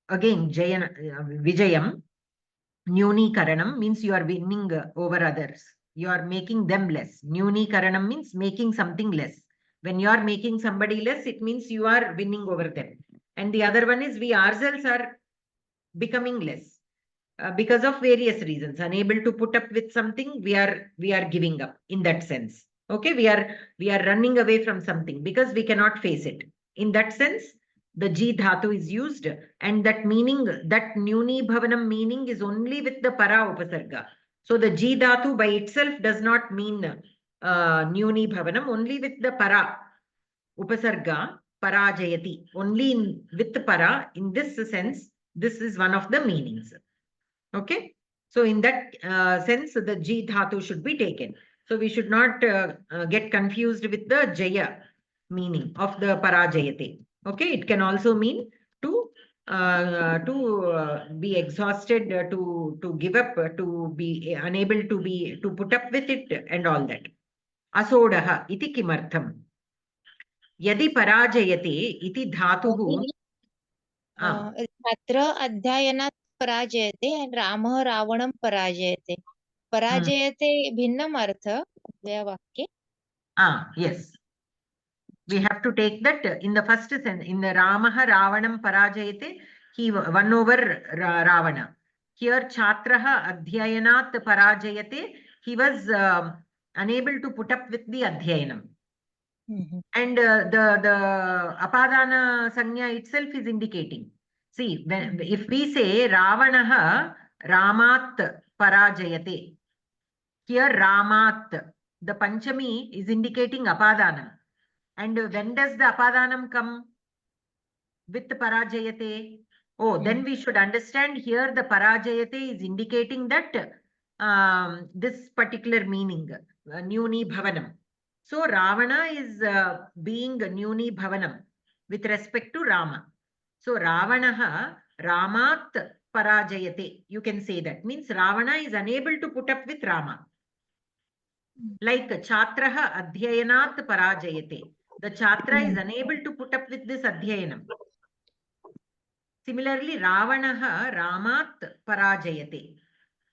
again vijayam. Nyuni karanam means you are winning over others. You are making them less. Nyuni karanam means making something less. When you are making somebody less, it means you are winning over them. And the other one is we ourselves are becoming less. Because of various reasons, unable to put up with something, we are giving up in that sense. Okay, we are running away from something because we cannot face it. In that sense, the ji dhatu is used, and that meaning, that nyuni bhavanam meaning is only with the para upasarga. So the ji dhatu by itself does not mean nyuni bhavanam, only with the para upasarga parajayati, only with the para. In this sense, this is one of the meanings. Okay, so in that sense, the ji dhatu should be taken. So we should not get confused with the jaya meaning of the parajayate. Okay, it can also mean to be exhausted, to give up, to be unable to put up with it and all that. Asodaha iti kimartham. Yadi parajayate iti dhatuhu. छात्र अध्ययनात् पराजयते and रामः रावणं पराजयते. पराजयते भिन्नम् अर्थ वाक्ये. Yes. We have to take that in the first sense. In the Ramaha Ravanam Parajayate, he won over Ravana. Here Chatraha Adhyayanat Parajayate, he was unable to put up with the Adhyayanam. And the Apadana Sanya itself is indicating. See, when, if we say Ravanaha Ramat Parajayate, here Ramat, the Panchami is indicating Apadana. And when does the Apadanam come? With Parajayate. Oh, then we should understand here the Parajayate is indicating that this particular meaning, Nyuni Bhavanam. So Ravana is being Nyuni Bhavanam with respect to Rama. So Ravanaha Ramat Parajayate. You can say that. Means Ravana is unable to put up with Rama. Like Chatraha Adhyayanat Parajayate. The Chatra is unable to put up with this Adhyayanam. Similarly, Ravanaha Ramat Parajayate.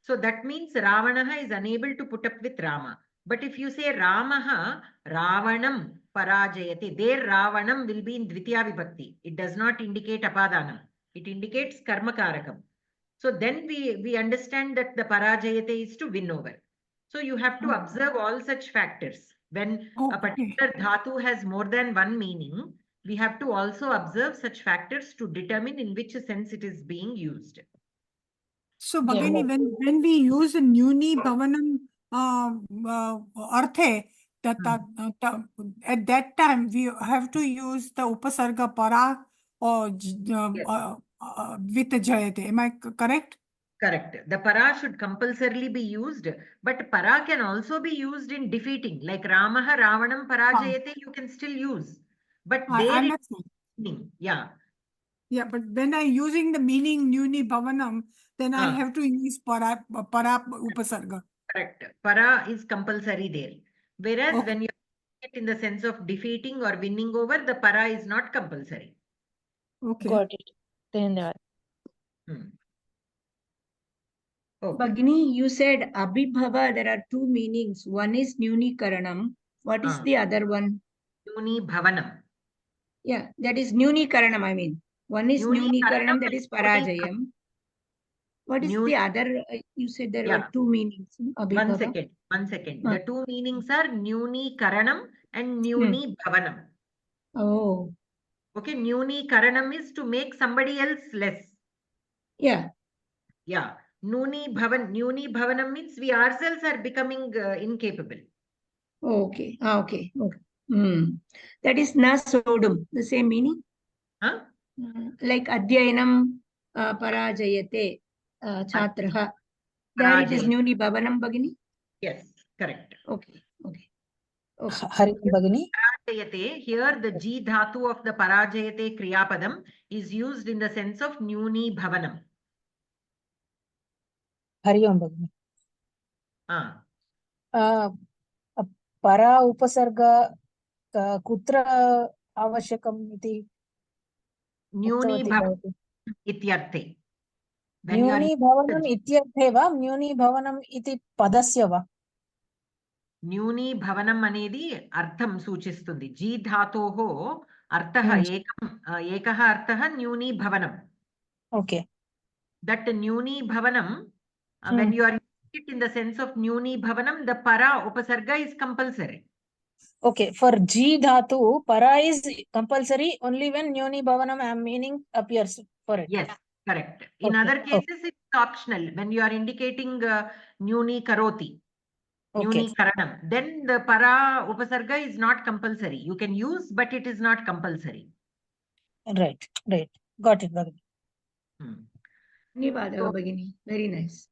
So that means Ravanaha is unable to put up with Rama. But if you say Ramaha Ravanam Parajayate, there Ravanam will be in Dvitiya Vibhakti. It does not indicate Apadanam. It indicates Karma Karakam. So then we understand that the Parajayate is to win over. So you have to observe all such factors. When a particular dhatu has more than one meaning, we have to also observe such factors to determine in which sense it is being used. So, Bhagini, when we use a Nyuni Bhavanam Arthe, at that time we have to use the Upasarga Para or with the Jayate. Am I correct? Correct. The para should compulsorily be used, but para can also be used in defeating. Like Ramaha Ravanam Parajayate, you can still use. But there is meaning. Yeah. Yeah, but when I'm using the meaning Nyuni Bhavanam, then I have to use para Upasarga. Correct. Para is compulsory there. Whereas when you it in the sense of defeating or winning over, the para is not compulsory. Okay. Got it. Dhanyavad. Okay. Bhagini, you said Abhibhava, there are two meanings. One is Nyuni Karanam. What is the other one? Nyuni Bhavanam. Yeah, that is Nyuni Karanam, I mean. One is Nyuni Karanam, that is Parajayam. What is the other? You said there were two meanings. Abhibhava. One second. The two meanings are Nyuni Karanam and Nyuni Bhavanam. Oh. Okay, Nyuni Karanam is to make somebody else less. Yeah. Yeah. Nyuni Bhavanam means we ourselves are becoming incapable. Okay. Okay. Okay. That is na sodum, the same meaning? Huh? Like Adhyayanam Parajayate Chatraha. There it is Nyuni Bhavanam, Bhagini? Yes, correct. Okay. Okay. Hari Bhagini. Parajayate, here the Ji dhatu of the Parajayate Kriyapadam is used in the sense of Nyuni Bhavanam. Hari Om Bhagini. Para Upasarga Kutra Avashakam iti Nyuni Bhavanam ityarthe. Nyuni Bhavanam ityarthe va Nyuni Bhavanam iti padasya va. Nyuni Bhavanam anedi artham suchistundi. Ji dhatoho arthaha ekaha arthaha Nyuni Bhavanam. Okay. That Nyuni Bhavanam, when you are it in the sense of Nyuni Bhavanam, the para upasarga is compulsory. Okay, for G dhatu, para is compulsory only when Nyuni Bhavanam meaning appears for it. Yes, correct. In other cases, it's optional. When you are indicating Nyuni Karoti, Nyuni Karanam, then the para upasarga is not compulsory. You can use, but it is not compulsory. Right, right. Got it, Bhagini. Very nice.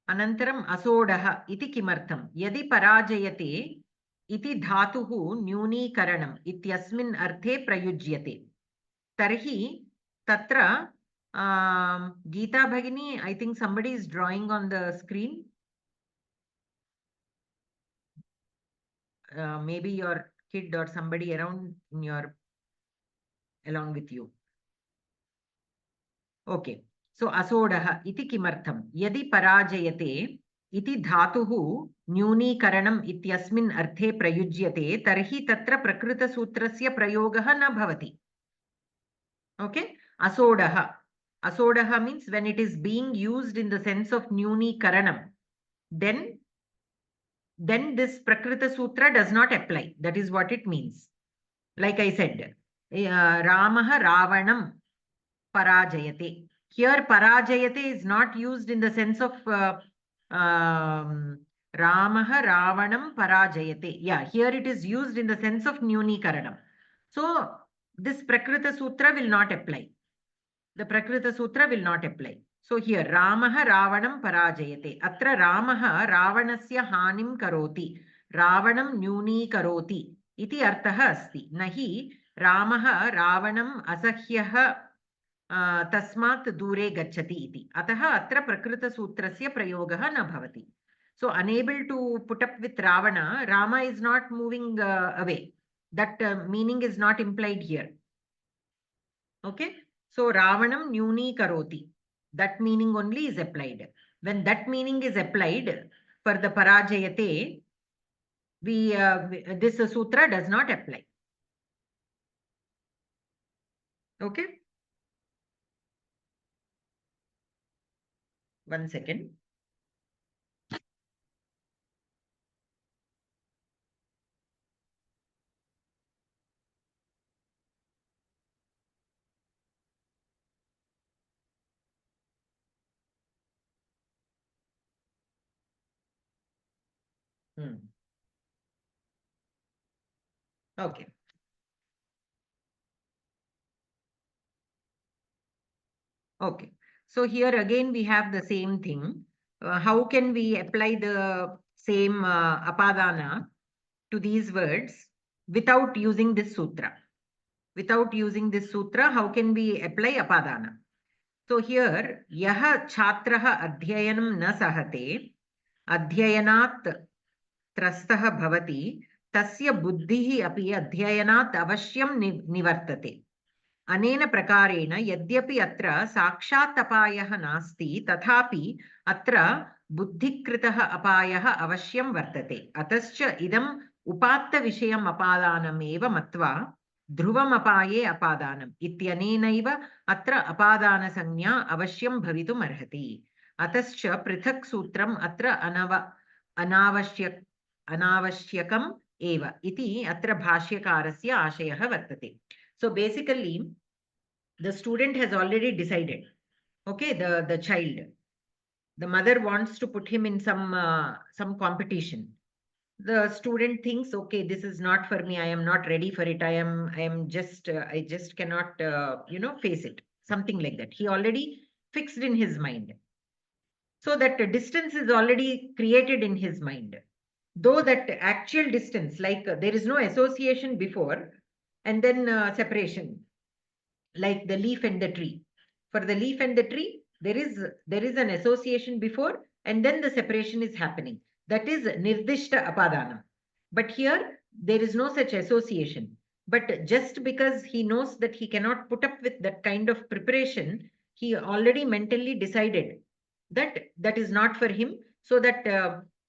Anantaram asodaha iti kimartham. Yadi parajayate iti dhatuhu nyuni karanam ityasmin arthe prayujyate. Tarhi Tatra, Geeta Bhagini, I think somebody is drawing on the screen. Maybe your kid or somebody around in your, along with you. Okay. So asodaha iti kimartham. Yadi parajayate iti dhatuhu न्यूनीकरणम् इत्यस्मिन् अर्थे प्रयुज्यते तर्हि तत्र प्रकृतसूत्रस्य प्रयोगः न भवति. Okay. Asodaha means when it is being used in the sense of nyunikaranam, then this prakrita sutra does not apply. That is what it means. Like I said, Ramaha Ravanam parajayate. Here parajayate is not used in the sense of Ramaha Ravanam parajayate. Yeah, here it is used in the sense of nyunikaranam. So this prakrita sutra will not apply. The prakrita sutra will not apply. So here Ramaha Ravanam parajayate. Atra Ramaha Ravanasya hanim karoti. Ravanam nyuni karoti. Iti arthaha asti. Nahi Ramaha Ravanam asahyaha tasmat dure gacchati iti. Ataha atra prakrita sutrasya prayogaha na bhavati. So unable to put up with Ravana, Rama is not moving away. That meaning is not implied here. Okay. So Ravanam nyuni karoti. That meaning only is applied. When that meaning is applied for the parajayate, this sutra does not apply. Okay. One second. Okay. Okay. So here again we have the same thing. How can we apply the same apadana to these words without using this sutra? Without using this sutra, how can we apply apadana? So here, yaha chhatraha adhyayanam na sahate, adhyayanat trastaha bhavati, tasya buddhihi api adhyayanat avashyam nivartate. Anena prakarena yadyapi atra sakshat apayah nasti tatapi atra buddhikritaha apayah avashyam vartate. Atascha idam upatta vishayam apadanam eva matva dhruvam apaye apadanam ityanenaiva atra apadana sanya avashyam bhavitum arhati. Atascha prithak sutram atra anavashyakam eva iti atra bhashyakarasya ashayah vartate. So basically, the student has already decided. Okay, the child, the mother wants to put him in some competition. The student thinks, okay, this is not for me. I am not ready for it. I just cannot, face it. Something like that. He already fixed in his mind. So that distance is already created in his mind. Though that actual distance, like there is no association before and then separation, like the leaf and the tree. For the leaf and the tree, there is an association before and then the separation is happening. That is nirdishta apadana. But here, there is no such association. But just because he knows that he cannot put up with that kind of preparation, he already mentally decided that that is not for him. So that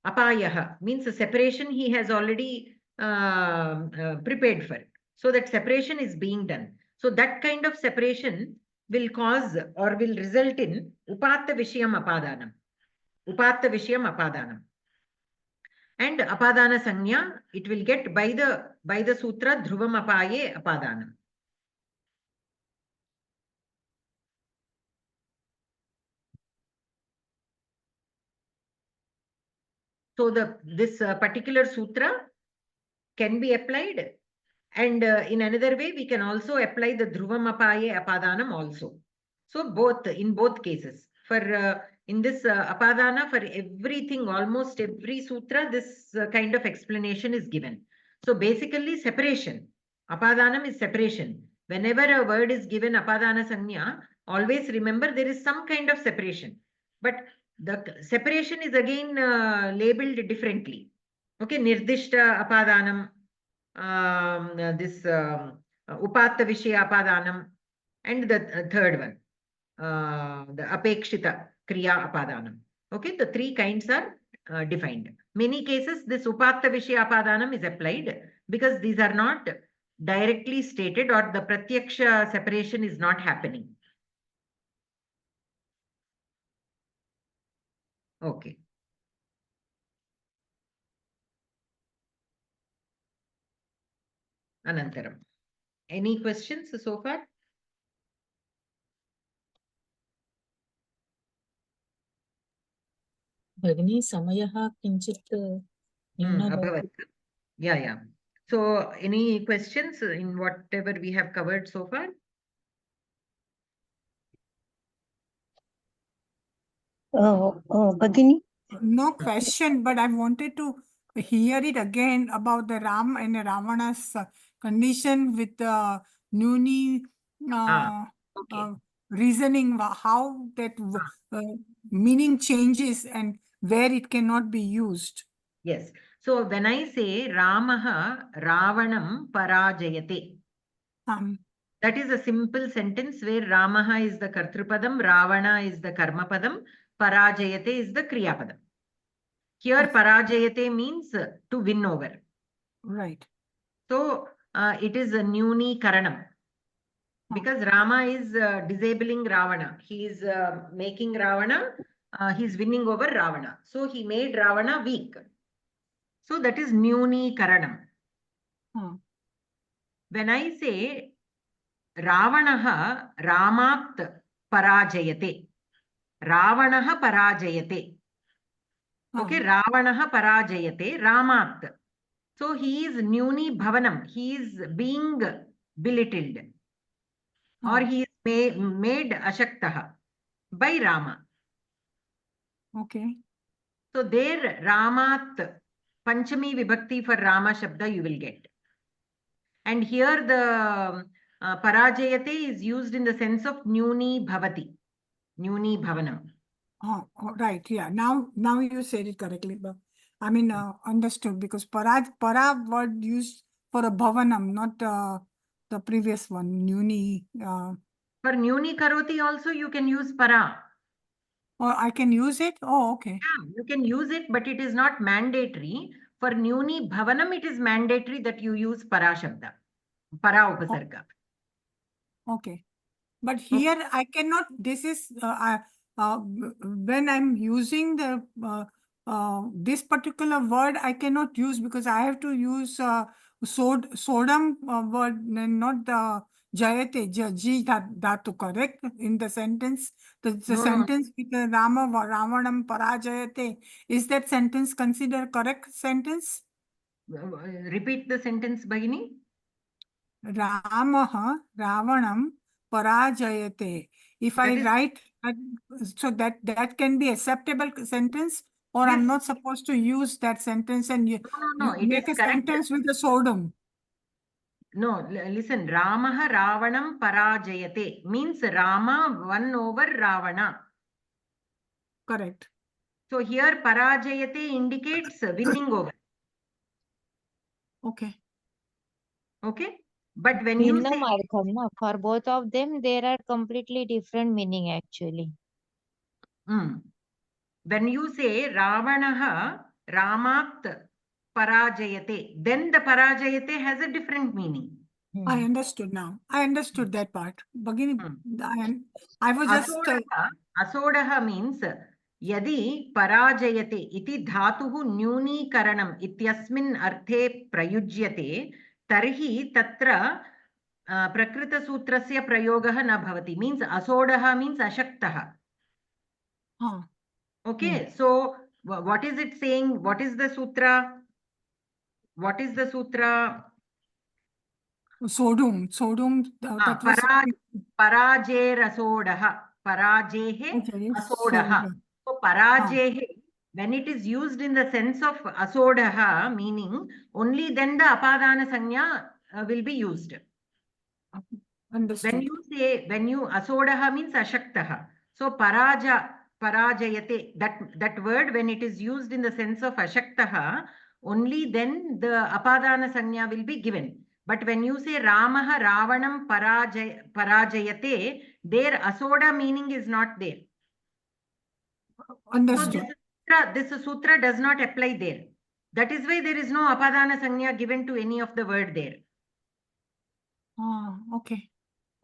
apayaha means a separation he has already prepared for. So that separation is being done. So that kind of separation will cause or will result in upatta vishayam apadanam. Upatta vishayam apadanam. And apadana sanya, it will get by the sutra dhruvam apaye apadanam. So this particular sutra can be applied, and in another way we can also apply the dhruvam apaye apadanam also. So in both cases, for in this apadana, for everything, almost every sutra, this kind of explanation is given. So basically separation. Apadanam is separation. Whenever a word is given apadana sanya, always remember there is some kind of separation. But the separation is again labeled differently. Okay, nirdishta apadanam, this upatta vishaya apadanam, and the third one, the apekshita kriya apadanam. Okay, the three kinds are defined. Many cases this upatta vishaya apadanam is applied because these are not directly stated, or the pratyaksha separation is not happening. Okay. Anantaram. Any questions so far? Bhagini, samayah kinchit न्यूनः Abhavat. Yeah. So any questions in whatever we have covered so far? Bhagini? No question, but I wanted to hear it again about the Ram and Ravana's condition with the Nuni Okay. reasoning, how that meaning changes and where it cannot be used. Yes. So when I say Ramaha Ravanam Parajayate, that is a simple sentence where Ramaha is the Kartrupadam, Ravana is the Karmapadam, Parajayate is the Kriyapadam. Here Parajayate means to win over. Right. So it is a Nuni Karanam. Because Rama is disabling Ravana. He is making Ravana, he is winning over Ravana. So he made Ravana weak. So that is Nuni Karanam. When I say Ravanaha Ramat Parajayate, Ravanaha Parajayate. Okay, Ravanaha Parajayate, Ramat. So he is Nuni Bhavanam. He is being belittled. Or he is made Ashaktaha by Rama. Okay. So there Ramat, Panchami Vibhakti for Rama Shabda you will get. And here the Parajayate is used in the sense of Nyuni Bhavati, Nyuni Bhavanam. Oh, right. Yeah. Now you said it correctly. But I mean, understood, because para word used for a bhavanam, not the previous one, Nuni. For Nyuni Karoti also you can use para. Or I can use it? Oh, okay. Yeah, you can use it, but it is not mandatory. For Nyuni Bhavanam, it is mandatory that you use para Shabda, para Upasarga. Okay. But here I cannot, this is, when I'm using the this particular word, I cannot use, because I have to use sodam word and not the jayate, ji dhatu, correct? In the sentence, the sentence with the Rama Ravanam Parajayate, is that sentence considered correct sentence? Repeat the sentence, Bhagini. Ramaha Ravanam Parajayate. If I write, so that can be acceptable sentence, or I'm not supposed to use that sentence and you make a sentence with the sodam. No, listen, Ramaha Ravanam Parajayate means Rama won over Ravana. Correct. So here Parajayate indicates winning over. Okay. Okay. But when you say for both of them, there are completely different meaning actually. When you say Ravanaha Ramat Parajayate, then the Parajayate has a different meaning. I understood now. I understood that part. Bhagini, I was just... Asodaha means Yadi Parajayate iti dhatuhu nyunikaranam ityasmin arthe prayujyate tarhi tatra prakrita sutrasya prayogaha na bhavati. Means asodaha means ashaktaha. Okay, so what is it saying? What is the sutra? What is the sutra? Sodum. That was... Parajer asodaha. Parajehe asodaha. So parajehe, when it is used in the sense of asodaha, meaning only then the apadana sanya will be used. Understood. When you asodaha means ashaktaha. So parajayate, that word, when it is used in the sense of ashaktaha, only then the apadana sanya will be given. But when you say Ramaha Ravanam parajayate, there asoda meaning is not there. Understood. So this sutra does not apply there. That is why there is no apadana sanya given to any of the word there. Okay.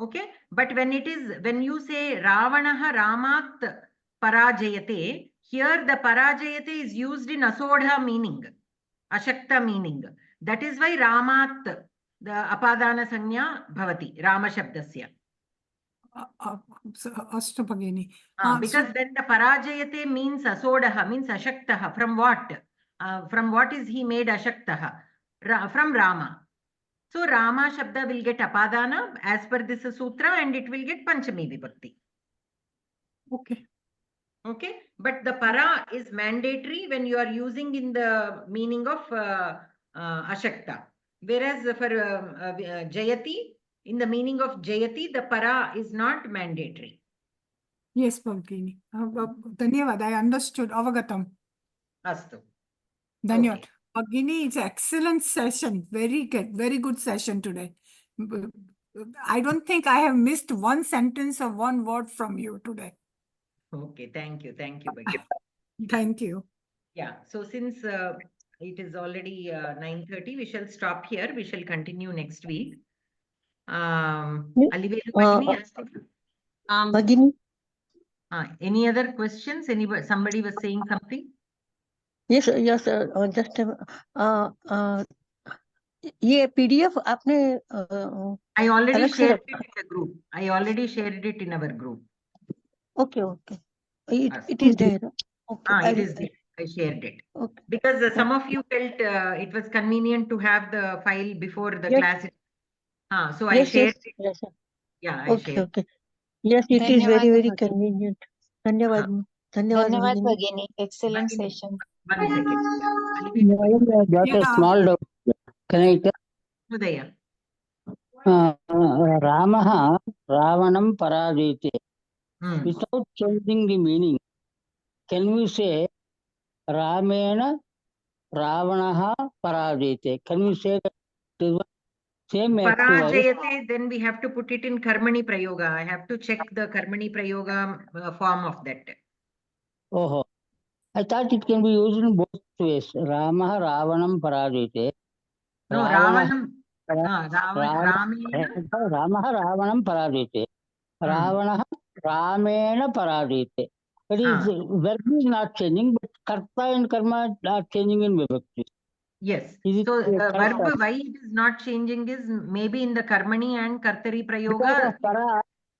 Okay, but when you say Ravanaha Ramat parajayate, here the parajayate is used in asodha meaning, ashakta meaning. That is why Ramat, the apadana sanya bhavati, Rama shabdasya. Ashtapagini. Because then the parajayate means asodaha, means ashaktaha. From what? From what is he made ashaktaha? From Rama. So Rama Shabda will get apadana as per this sutra, and it will get Panchami Vibhakti. Okay. Okay, but the para is mandatory when you are using in the meaning of Ashakta. Whereas for Jayati, in the meaning of Jayati, the para is not mandatory. Yes, Bhavini. Dhanyavad. I understood. Avagatam. Astu. Dhanyavad. Okay. Bhavini, it's an excellent session. Very good session today. I don't think I have missed one sentence or one word from you today. Okay, thank you, Bhagini. Thank you. Yeah, so since it is already 9:30, we shall stop here. We shall continue next week. Alivelu Bhagini, Bhagini? Any other questions? Somebody was saying something? Yes, just ये PDF आपने I already अलग से shared रखा? it in the group. I already shared it in our group. Okay. It is there. Okay. It is there. I shared it. Okay. Because some of you felt it was convenient to have the file before the class. So I shared it. Yes. Yeah, I Okay. shared. Okay. Yes, it is very, very convenient. Dhanyavad. Dhanyavad, Dhanyavad Bhagini. Bhagini. Excellent session. 1 second. I got a small doubt. Can I tell? Udaya. Ramaha Ravanam parajayate. Without changing the meaning, can we say Ramena Ravanaha parajayate? Can we say that same active voice? Parajayate, then we have to put it in Karmani Prayoga. I have to check the Karmani Prayoga form of that. Oh, I thought it can be used in both ways. Ramaha Ravanam parajayate. No, Ravanam. Ramaha Ravanam parajayate. Ravanaha Ramena parajayate. That is, verb is not changing, but karta and karma are changing in vibhakti. Yes. So the verb why it is not changing is maybe in the Karmani and Kartari Prayoga.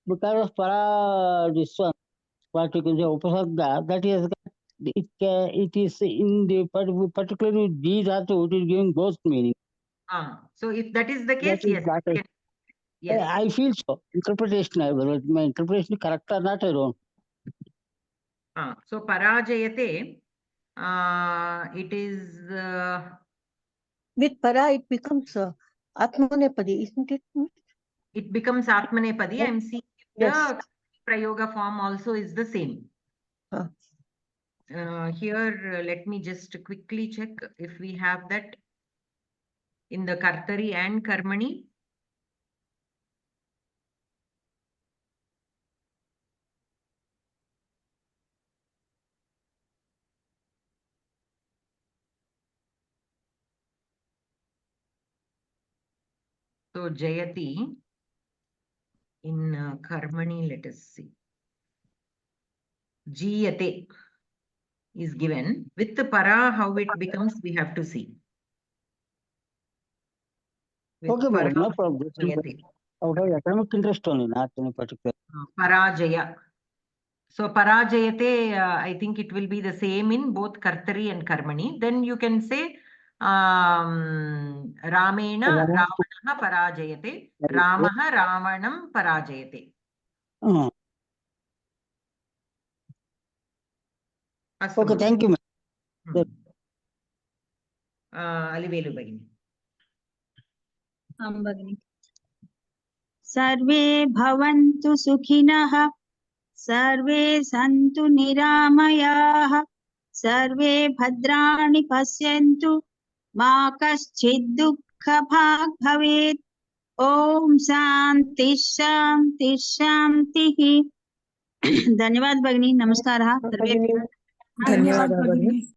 Because of para, this one, what you can say, upasarga, that is, it is in the particularly these dhatu, it is giving both meaning. So if that is the case, yes. Yes. I feel so. Interpretation, my interpretation is correct or not, I don't. So parajayate, it is with para it becomes Atmanepadi, isn't it? It becomes Atmanepadi. I am seeing the Prayoga form also is the same. Here, let me just quickly check if we have that in the Kartari and Karmani. So Jayati in Karmani, let us see. Jiyate is given. With the para, how it becomes, we have to see. With Okay, para, madam, no problem. Out of academic interest only, not any particular. Parajaya. So parajayate, I think it will be the same in both Kartari and Karmani. Then you can say Ramena Ravanaha parajayate, Ramaha Ravanam parajayate. Okay, thank you, ma'am. Alivelu Bhagini. Bhagini. सर्वे भवन्तु सुखिनः सर्वे सन्तु निरामयाः सर्वे भद्राणि पश्यन्तु मा कश्चित् दुःखभाग् भवेत् ओम शांति शांति शांतिः धन्यवाद भगिनी नमस्कारः सर्वेभ्यः धन्यवादः भगिनी।